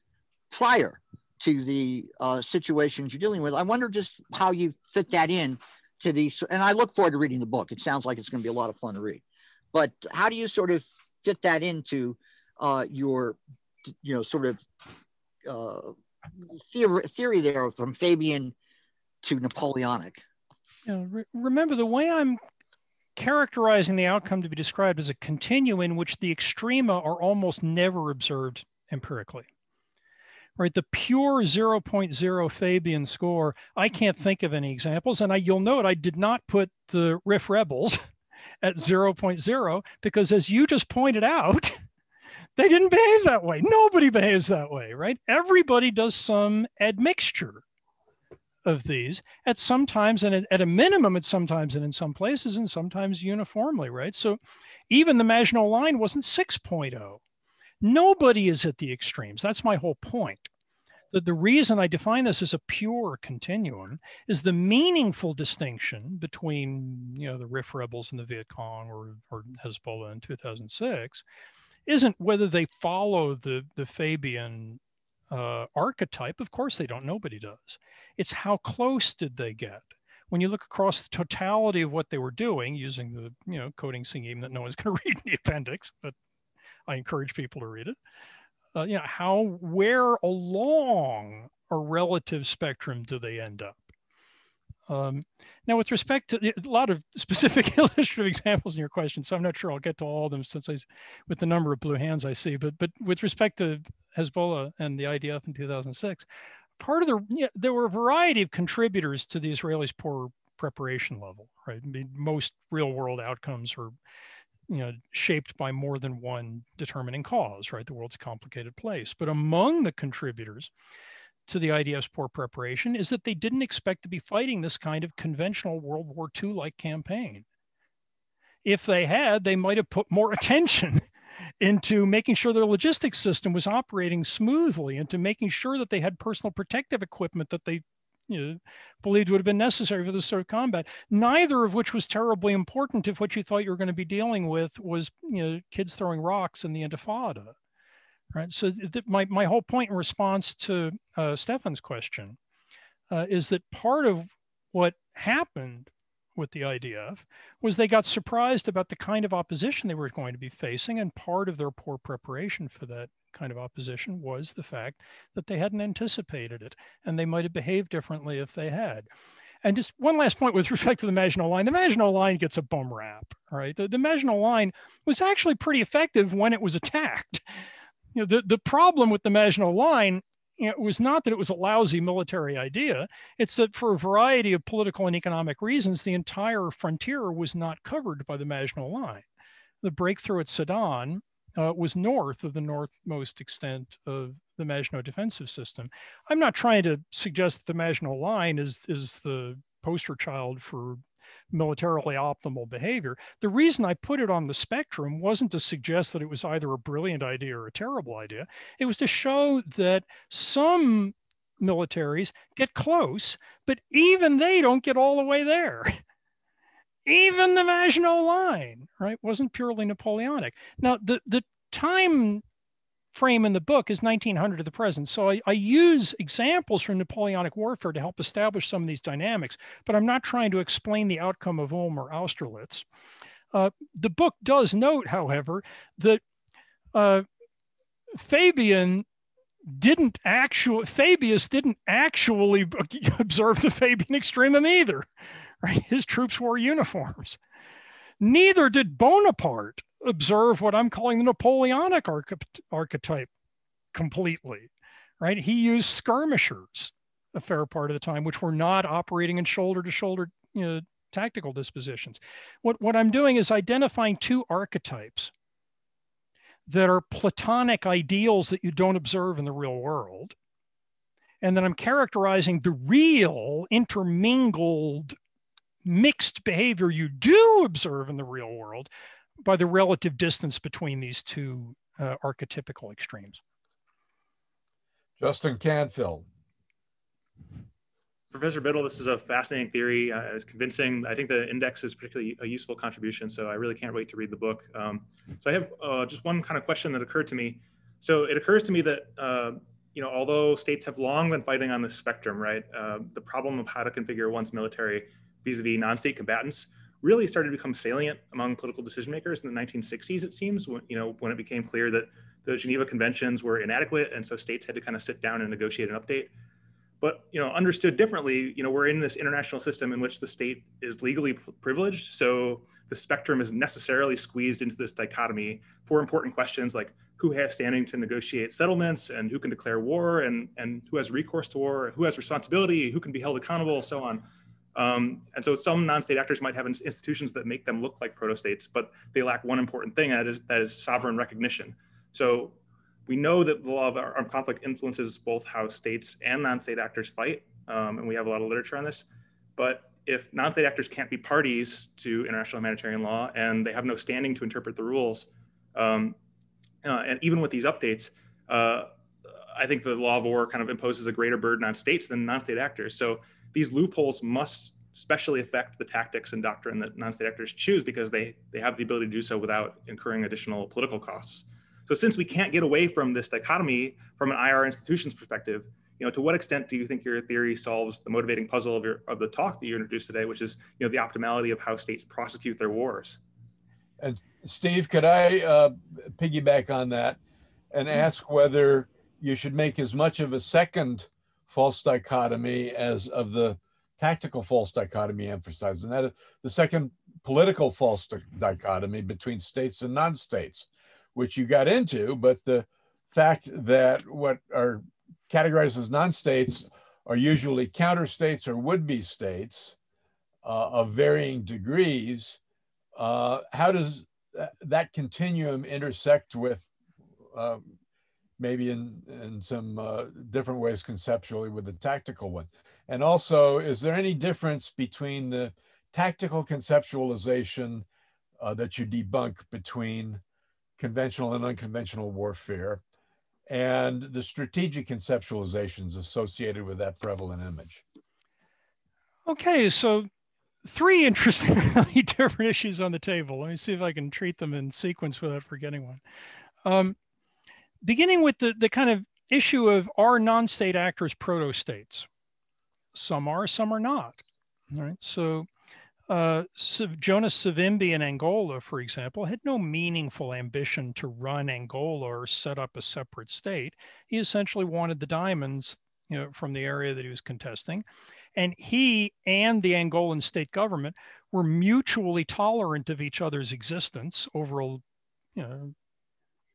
prior to the situations you're dealing with. I wonder just how you fit that in to these, and I look forward to reading the book. It sounds like it's going to be a lot of fun to read. But how do you sort of fit that into your, you know, sort of theory there from Fabian to Napoleonic? Remember, the way I'm characterizing the outcome to be described as a continuum in which the extrema are almost never observed empirically. Right, the pure 0.0 Fabian score, I can't think of any examples. And you'll note I did not put the Rif rebels at 0.0 because, as you just pointed out, they didn't behave that way. Nobody behaves that way, right? Everybody does some admixture of these at some times, and at a minimum at sometimes, and in some places, and sometimes uniformly, right? So even the Maginot Line wasn't 6.0. Nobody is at the extremes. That's my whole point. The reason I define this as a pure continuum is the meaningful distinction between, you know, the Rif rebels and the Vietcong or Hezbollah in 2006 isn't whether they follow the Fabian archetype. Of course they don't. Nobody does. It's how close did they get? When you look across the totality of what they were doing, using the, you know, coding scheme that no one's going to read in the appendix, but I encourage people to read it. You know, where along a relative spectrum do they end up? Now, with respect to a lot of specific illustrative examples in your question, so I'm not sure I'll get to all of them since with the number of blue hands I see, but with respect to Hezbollah and the IDF in 2006, there were a variety of contributors to the Israelis' poor preparation level, right? I mean, most real world outcomes are, you know, shaped by more than one determining cause, right? The world's a complicated place. But among the contributors to the IDF's poor preparation is that they didn't expect to be fighting this kind of conventional World War II-like campaign. If they had, they might have put more attention into making sure their logistics system was operating smoothly, into making sure that they had personal protective equipment that they, you know, believed would have been necessary for this sort of combat, neither of which was terribly important if what you thought you were going to be dealing with was, you know, kids throwing rocks in the Intifada, right? So my whole point in response to Stefan's question is that part of what happened with the IDF was they got surprised about the kind of opposition they were going to be facing, and part of their poor preparation for that kind of opposition was the fact that they hadn't anticipated it, and they might have behaved differently if they had. And just one last point with respect to the Maginot Line. The Maginot Line gets a bum rap, right? The Maginot Line was actually pretty effective when it was attacked. You know, the problem with the Maginot Line, you know, it was not that it was a lousy military idea. It's that for a variety of political and economic reasons, the entire frontier was not covered by the Maginot Line. The breakthrough at Sedan was north of the northmost extent of the Maginot Defensive System. I'm not trying to suggest that the Maginot Line is the poster child for militarily optimal behavior. The reason I put it on the spectrum wasn't to suggest that it was either a brilliant idea or a terrible idea. It was to show that some militaries get close, but even they don't get all the way there. Even the Maginot Line, right, wasn't purely Napoleonic. Now, the time frame in the book is 1900 to the present. So I use examples from Napoleonic warfare to help establish some of these dynamics, but I'm not trying to explain the outcome of Ulm or Austerlitz. The book does note, however, that Fabius didn't actually observe the Fabian extremum either, right? His troops wore uniforms. Neither did Bonaparte observe what I'm calling the Napoleonic archetype completely, right? He used skirmishers a fair part of the time, which were not operating in shoulder-to-shoulder, tactical dispositions. What I'm doing is identifying two archetypes that are Platonic ideals that you don't observe in the real world. And then I'm characterizing the real intermingled mixed behavior you do observe in the real world by the relative distance between these two archetypical extremes. Justin Canfield. Professor Biddle, this is a fascinating theory. It's convincing. I think the index is particularly a useful contribution, so I really can't wait to read the book. So I have just one kind of question that occurred to me. So it occurs to me that, although states have long been fighting on this spectrum, right, the problem of how to configure one's military vis-a-vis non-state combatants really started to become salient among political decision makers in the 1960s, it seems, when it became clear that the Geneva Conventions were inadequate, and so states had to kind of sit down and negotiate an update. But understood differently, we're in this international system in which the state is legally privileged. So the spectrum is necessarily squeezed into this dichotomy for important questions like who has standing to negotiate settlements and who can declare war and who has recourse to war, who has responsibility, who can be held accountable, so on. And so some non-state actors might have institutions that make them look like proto-states, but they lack one important thing, and that is sovereign recognition. So we know that the law of armed conflict influences both how states and non-state actors fight, and we have a lot of literature on this. But if non-state actors can't be parties to international humanitarian law and they have no standing to interpret the rules, and even with these updates, I think the law of war kind of imposes a greater burden on states than non-state actors. So these loopholes must especially affect the tactics and doctrine that non-state actors choose because they have the ability to do so without incurring additional political costs. So since we can't get away from this dichotomy from an IR institution's perspective, to what extent do you think your theory solves the motivating puzzle of the talk that you introduced today, which is the optimality of how states prosecute their wars? And Steve, could I piggyback on that and ask whether you should make as much of a second false dichotomy as of the tactical false dichotomy emphasized, and that is the second political false dichotomy between states and non-states, which you got into, but the fact that what are categorized as non-states are usually counter-states or would-be states of varying degrees, how does that continuum intersect with maybe in some different ways conceptually with the tactical one? And also, is there any difference between the tactical conceptualization that you debunk between conventional and unconventional warfare and the strategic conceptualizations associated with that prevalent image? Okay, so three interestingly different issues on the table. Let me see if I can treat them in sequence without forgetting one. Beginning with the kind of issue of, are non-state actors proto-states? Some are, some are not. All right, so Jonas Savimbi in Angola, for example, had no meaningful ambition to run Angola or set up a separate state. He essentially wanted the diamonds, from the area that he was contesting. And he and the Angolan state government were mutually tolerant of each other's existence over a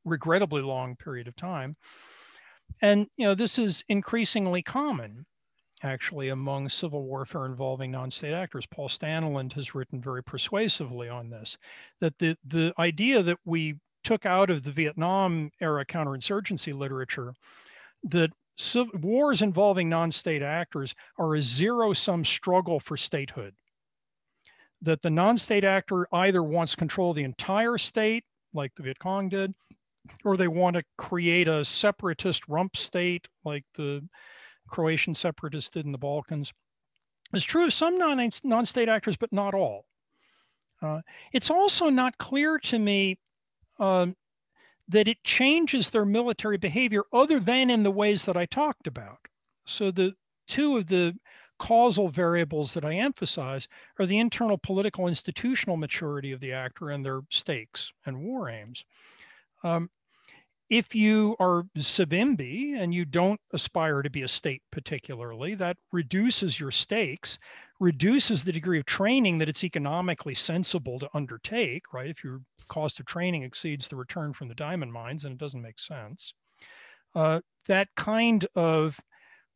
regrettably long period of time. And this is increasingly common, actually, among civil warfare involving non-state actors. Paul Stanland has written very persuasively on this, that the idea that we took out of the Vietnam era counterinsurgency literature, that wars involving non-state actors are a zero-sum struggle for statehood. That the non-state actor either wants control of the entire state, like the Vietcong did, or they want to create a separatist rump state, like the Croatian separatists did in the Balkans. It's true of some non-state actors, but not all. It's also not clear to me that it changes their military behavior other than in the ways that I talked about. So the two of the causal variables that I emphasize are the internal political institutional maturity of the actor and their stakes and war aims. If you are Savimbi and you don't aspire to be a state particularly, that reduces your stakes, reduces the degree of training that it's economically sensible to undertake, right? If your cost of training exceeds the return from the diamond mines, then it doesn't make sense. That kind of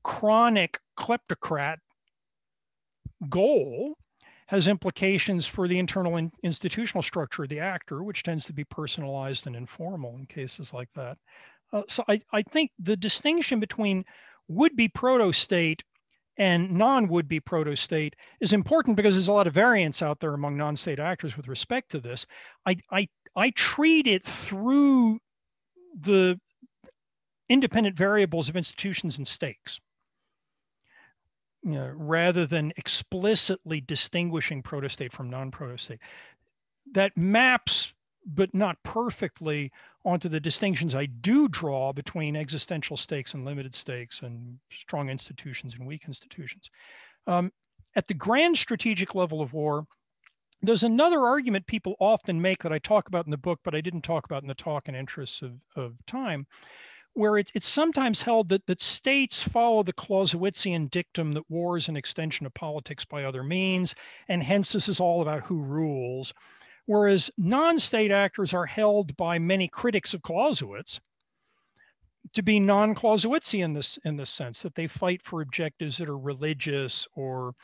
chronic kleptocrat goal has implications for the internal institutional structure of the actor, which tends to be personalized and informal in cases like that. So I think the distinction between would-be proto-state and non-would-be proto-state is important because there's a lot of variance out there among non-state actors with respect to this. I treat it through the independent variables of institutions and stakes, rather than explicitly distinguishing proto-state from non-proto-state. That maps, but not perfectly, onto the distinctions I do draw between existential stakes and limited stakes and strong institutions and weak institutions. At the grand strategic level of war, there's another argument people often make that I talk about in the book, but I didn't talk about in the talk in interests of time, where it's sometimes held that states follow the Clausewitzian dictum that war is an extension of politics by other means, and hence this is all about who rules. Whereas non-state actors are held by many critics of Clausewitz to be non-Clausewitzian in this sense, that they fight for objectives that are religious or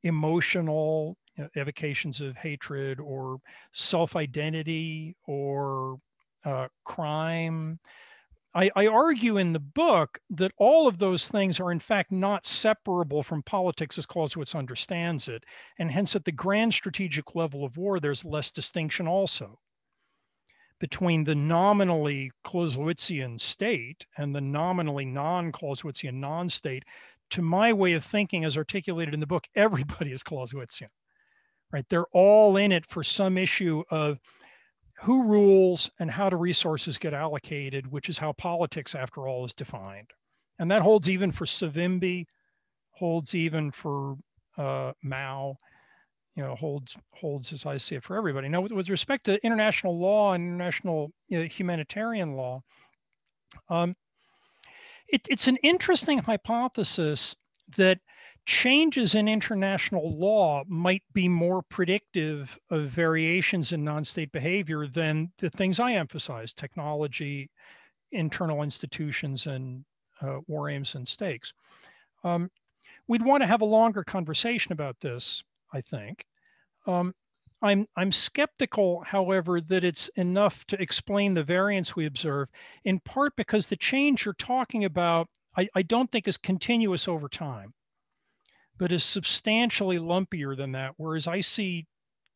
emotional, evocations of hatred or self-identity or crime. I argue in the book that all of those things are in fact not separable from politics as Clausewitz understands it, and hence at the grand strategic level of war, there's less distinction also between the nominally Clausewitzian state and the nominally non-Clausewitzian non-state. To my way of thinking, as articulated in the book, everybody is Clausewitzian, right? They're all in it for some issue of who rules and how do resources get allocated, which is how politics, after all, is defined. And that holds even for Savimbi, holds even for Mao, holds as I see it for everybody. Now, with respect to international law and international humanitarian law, it's an interesting hypothesis that changes in international law might be more predictive of variations in non-state behavior than the things I emphasize: technology, internal institutions, and war aims and stakes. We'd want to have a longer conversation about this, I think. I'm skeptical, however, that it's enough to explain the variance we observe, in part because the change you're talking about, I don't think is continuous over time, but is substantially lumpier than that, whereas I see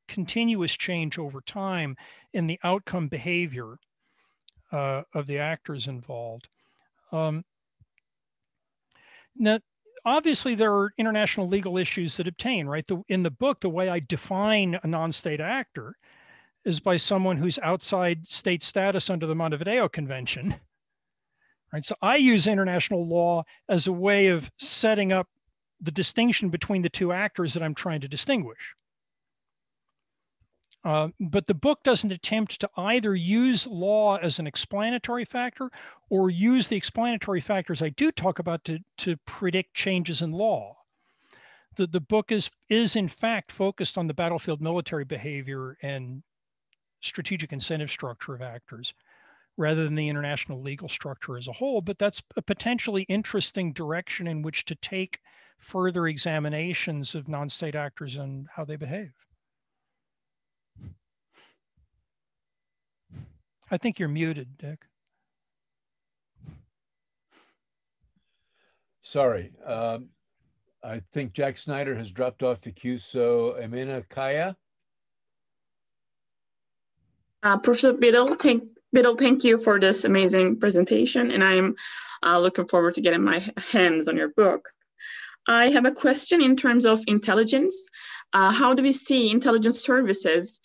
continuous change over time in the outcome behavior of the actors involved. Now, obviously, there are international legal issues that obtain, right? In the book, the way I define a non-state actor is by someone who's outside state status under the Montevideo Convention, right? So I use international law as a way of setting up the distinction between the two actors that I'm trying to distinguish. But the book doesn't attempt to either use law as an explanatory factor or use the explanatory factors I do talk about to predict changes in law. The book is in fact focused on the battlefield military behavior and strategic incentive structure of actors rather than the international legal structure as a whole, but that's a potentially interesting direction in which to take further examinations of non-state actors and how they behave. I think you're muted, Dick. Sorry. I think Jack Snyder has dropped off the queue, so Amina Kaya. Professor Biddle, thank you for this amazing presentation, and I'm looking forward to getting my hands on your book. I have a question in terms of intelligence. How do we see intelligence services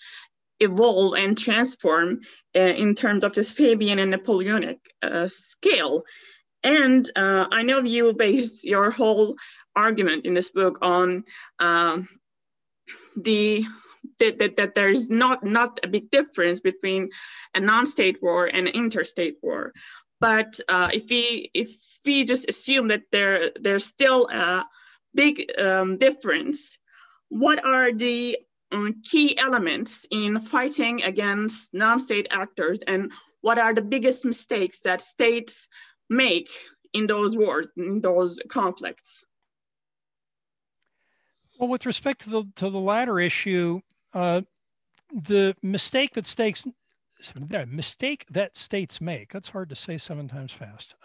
evolve and transform in terms of this Fabian and Napoleonic scale? And I know you based your whole argument in this book on that there's not a big difference between a non-state war and an interstate war. But if we just assume that there's still a big difference, what are the key elements in fighting against non-state actors, and what are the biggest mistakes that states make in those wars, in those conflicts? Well, with respect to the latter issue, the mistake that states make, that's hard to say 7 times fast,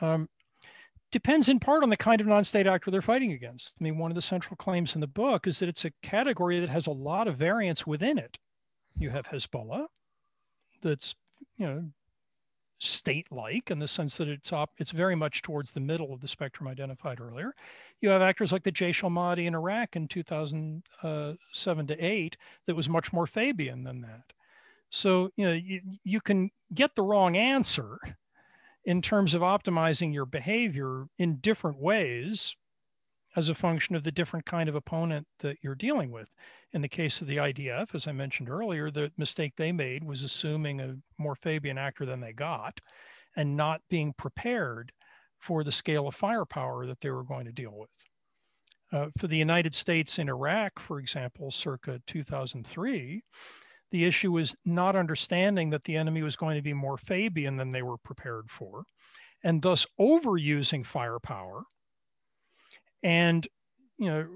depends in part on the kind of non-state actor they're fighting against. I mean, one of the central claims in the book is that it's a category that has a lot of variance within it. You have Hezbollah, that's, you know, state-like in the sense that it's very much towards the middle of the spectrum identified earlier. You have actors like the Jaish al-Mahdi in Iraq in 2007 to 8 that was much more Fabian than that. So, you know, you can get the wrong answer in terms of optimizing your behavior in different ways as a function of the different kind of opponent that you're dealing with. In the case of the IDF, as I mentioned earlier, the mistake they made was assuming a more Fabian actor than they got and not being prepared for the scale of firepower that they were going to deal with. For the United States in Iraq, for example, circa 2003, the issue was not understanding that the enemy was going to be more Fabian than they were prepared for, and thus overusing firepower and, you know,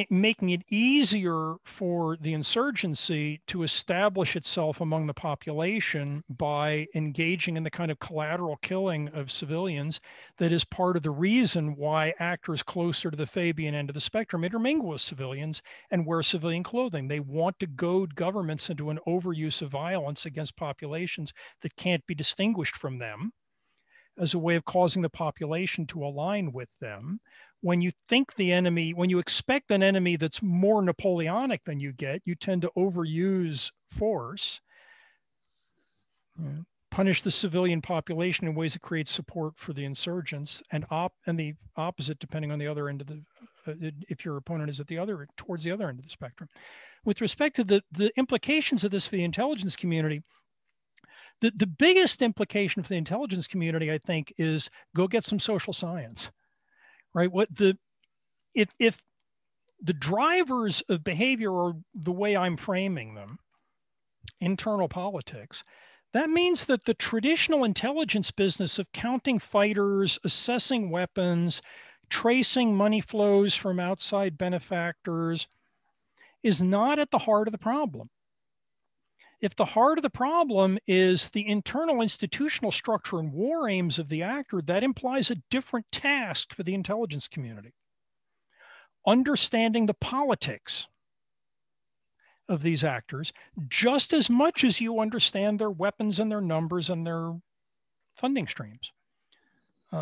making it easier for the insurgency to establish itself among the population by engaging in the kind of collateral killing of civilians that is part of the reason why actors closer to the Fabian end of the spectrum intermingle with civilians and wear civilian clothing. They want to goad governments into an overuse of violence against populations that can't be distinguished from them as a way of causing the population to align with them. When you think the enemy, when you expect an enemy that's more Napoleonic than you get, you tend to overuse force, punish the civilian population in ways that create support for the insurgents, and the opposite depending on the other end of the, if your opponent is at the other, towards the other end of the spectrum. With respect to the implications of this for the intelligence community, the biggest implication for the intelligence community, I think, is go get some social science. Right? If the drivers of behavior are the way I'm framing them, internal politics, that means that the traditional intelligence business of counting fighters, assessing weapons, tracing money flows from outside benefactors is not at the heart of the problem. If the heart of the problem is the internal institutional structure and war aims of the actor, that implies a different task for the intelligence community. Understanding the politics of these actors just as much as you understand their weapons and their numbers and their funding streams.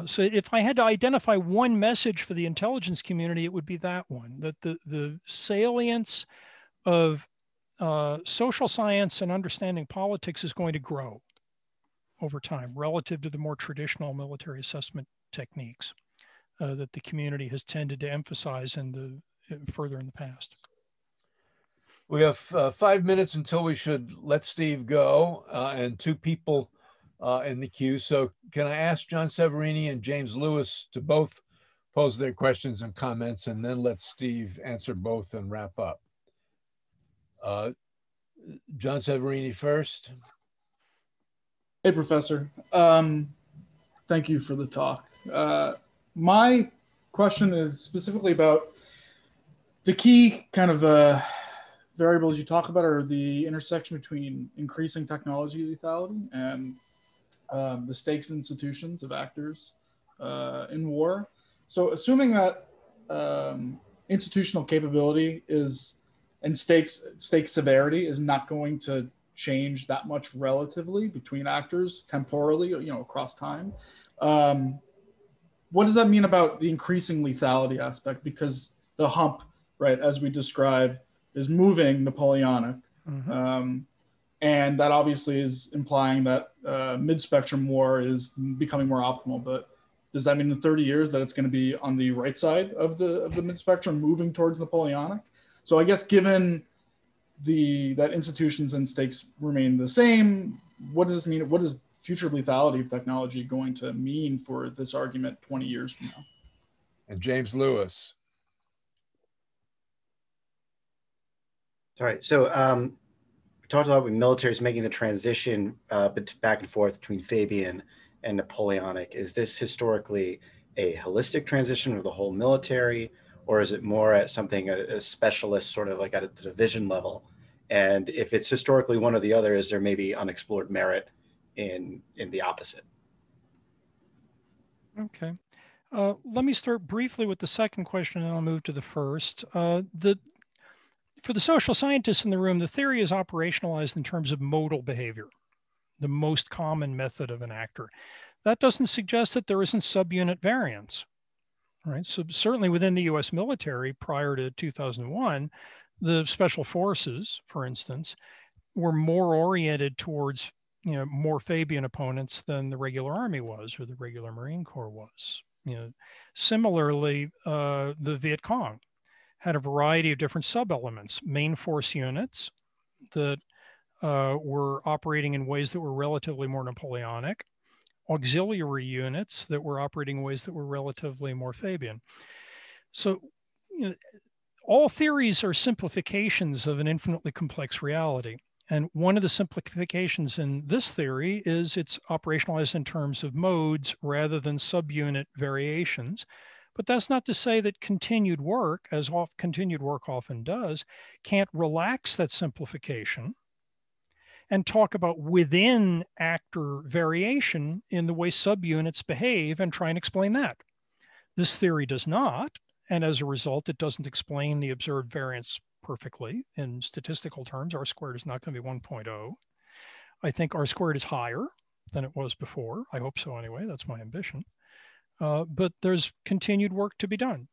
So if I had to identify one message for the intelligence community, it would be that one, that the salience of social science and understanding politics is going to grow over time relative to the more traditional military assessment techniques that the community has tended to emphasize further in the past. We have 5 minutes until we should let Steve go, and 2 people in the queue. So can I ask John Severini and James Lewis to both pose their questions and comments, and then let Steve answer both and wrap up. John Severini first. Hey, Professor. Thank you for the talk. My question is specifically about the key kind of variables you talk about are the intersection between increasing technology lethality and the stakes institutions of actors in war. So assuming that institutional capability and stakes severity is not going to change that much relatively between actors temporally, across time. what does that mean about the increasing lethality aspect? Because the hump, right, as we described, is moving Napoleonic. And that obviously is implying that mid-spectrum war is becoming more optimal. But does that mean in 30 years that it's going to be on the right side of the mid-spectrum, moving towards Napoleonic? So I guess given that institutions and stakes remain the same, what does this mean? What is future lethality of technology going to mean for this argument 20 years from now? And James Lewis. All right. So we talked about when militaries making the transition back and forth between Fabian and Napoleonic. Is this historically a holistic transition of the whole military, or is it more at something a specialist, sort of like at the division level? And if it's historically one or the other, is there maybe unexplored merit in the opposite? Okay. Let me start briefly with the second question, and I'll move to the first. For the social scientists in the room, the theory is operationalized in terms of modal behavior, the most common method of an actor. That doesn't suggest that there isn't subunit variance, right? So certainly within the US military prior to 2001, the special forces, for instance, were more oriented towards, more Fabian opponents than the regular army was, or the regular Marine Corps was. Similarly, the Vietcong had a variety of different sub-elements, main force units that were operating in ways that were relatively more Napoleonic, auxiliary units that were operating in ways that were relatively more Fabian. So all theories are simplifications of an infinitely complex reality. And one of the simplifications in this theory is it's operationalized in terms of modes rather than subunit variations. But that's not to say that continued work, as continued work often does, can't relax that simplification and talk about within actor variation in the way subunits behave and try and explain that. This theory does not, and as a result, it doesn't explain the observed variance perfectly. In statistical terms, R squared is not going to be 1.0. I think R squared is higher than it was before. I hope so anyway, that's my ambition. But there's continued work to be done.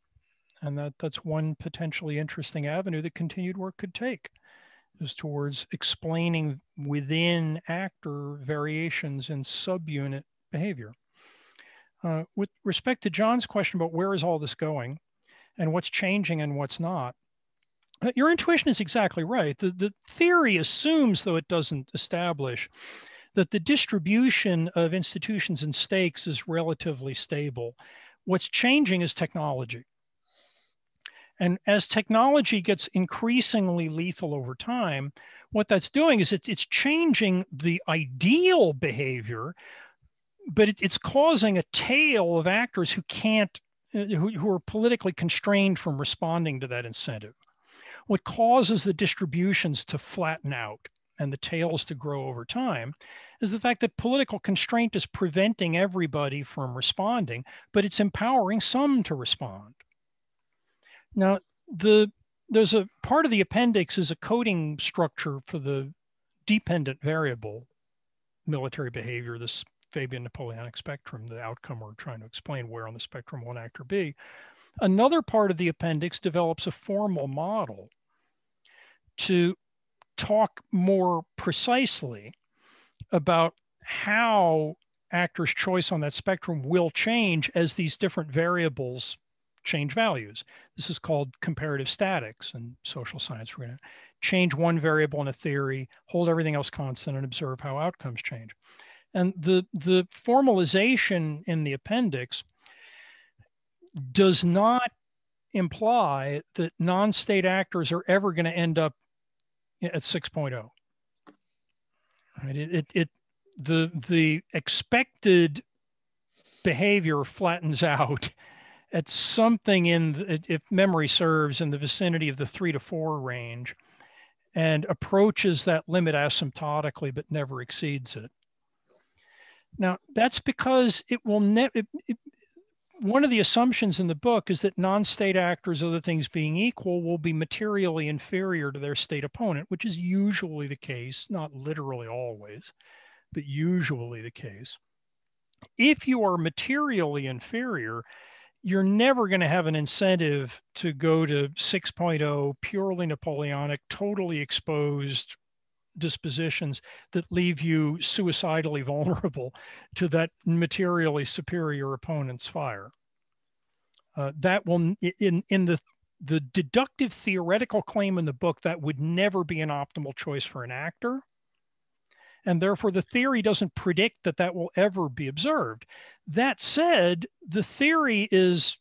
And that's one potentially interesting avenue that continued work could take, is towards explaining within actor variations in subunit behavior. With respect to John's question about where is all this going and what's changing and what's not, your intuition is exactly right. The theory assumes, though it doesn't establish, that the distribution of institutions and stakes is relatively stable. What's changing is technology. And as technology gets increasingly lethal over time, what that's doing is it's changing the ideal behavior, but it's causing a tail of actors who can't, who are politically constrained from responding to that incentive. What causes the distributions to flatten out and the tails to grow over time is the fact that political constraint is preventing everybody from responding, but it's empowering some to respond. Now, there's a part of the appendix is a coding structure for the dependent variable military behavior, this Fabian-Napoleonic spectrum, the outcome we're trying to explain where on the spectrum will an actor be. Another part of the appendix develops a formal model to talk more precisely about how actors' choice on that spectrum will change as these different variables change values. This is called comparative statics in social science. We're going to change one variable in a theory, hold everything else constant, and observe how outcomes change. And the formalization in the appendix does not imply that non-state actors are ever going to end up at 6.0. Right? The expected behavior flattens out at something in, if memory serves, in the vicinity of the 3 to 4 range, and approaches that limit asymptotically but never exceeds it. Now, that's because it will never. One of the assumptions in the book is that non-state actors, other things being equal, will be materially inferior to their state opponent, which is usually the case, not literally always, but usually the case. If you are materially inferior, you're never going to have an incentive to go to 6.0, purely Napoleonic, totally exposed dispositions that leave you suicidally vulnerable to that materially superior opponent's fire. That will, in the deductive theoretical claim in the book, that would never be an optimal choice for an actor. And therefore, the theory doesn't predict that that will ever be observed. That said, the theory is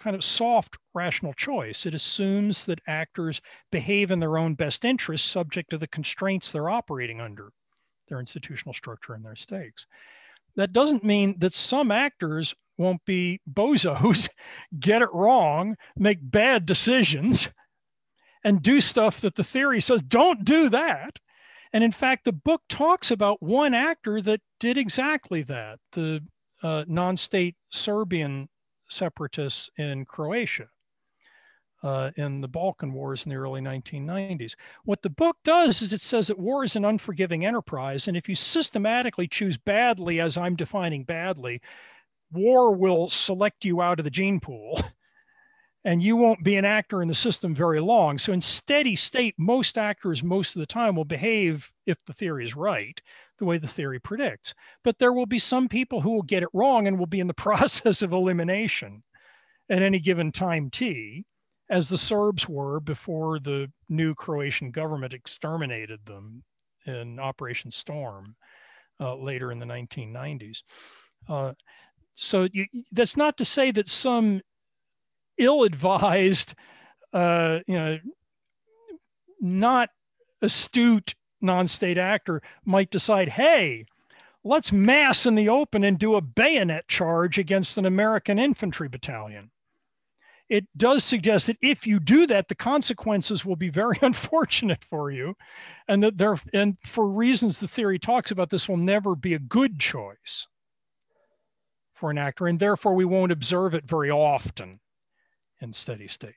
kind of soft rational choice. It assumes that actors behave in their own best interests, subject to the constraints they're operating under, their institutional structure and their stakes. That doesn't mean that some actors won't be bozos, get it wrong, make bad decisions, and do stuff that the theory says, don't do that. And in fact, the book talks about one actor that did exactly that, the non-state Serbian separatists in Croatia in the Balkan Wars in the early 1990s. What the book does is it says that war is an unforgiving enterprise. And if you systematically choose badly, as I'm defining badly, war will select you out of the gene pool. And you won't be an actor in the system very long. So in steady state, most actors most of the time will behave, if the theory is right, the way the theory predicts. But there will be some people who will get it wrong and will be in the process of elimination at any given time t, as the Serbs were before the new Croatian government exterminated them in Operation Storm later in the 1990s. That's not to say that some ill-advised, not astute non-state actor might decide, hey, let's mass in the open and do a bayonet charge against an American infantry battalion. It does suggest that if you do that, the consequences will be very unfortunate for you, and that and for reasons the theory talks about, this will never be a good choice for an actor, and therefore we won't observe it very often in steady state.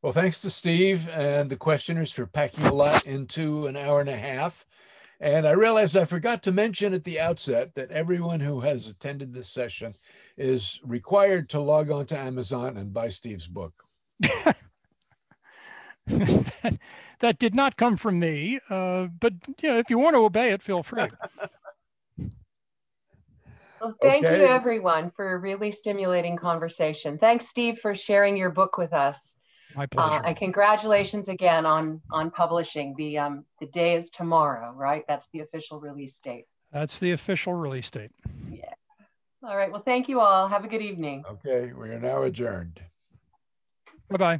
Well, thanks to Steve and the questioners for packing a lot into an hour and a half. And I realized I forgot to mention at the outset that everyone who has attended this session is required to log on to Amazon and buy Steve's book. That did not come from me, but if you want to obey it, feel free. Well, thank you, everyone, for a really stimulating conversation. Thanks, Steve, for sharing your book with us. My pleasure. And congratulations again on publishing. The day is tomorrow, right? That's the official release date. That's the official release date. Yeah. All right. Well, thank you all. Have a good evening. Okay. We are now adjourned. Bye-bye.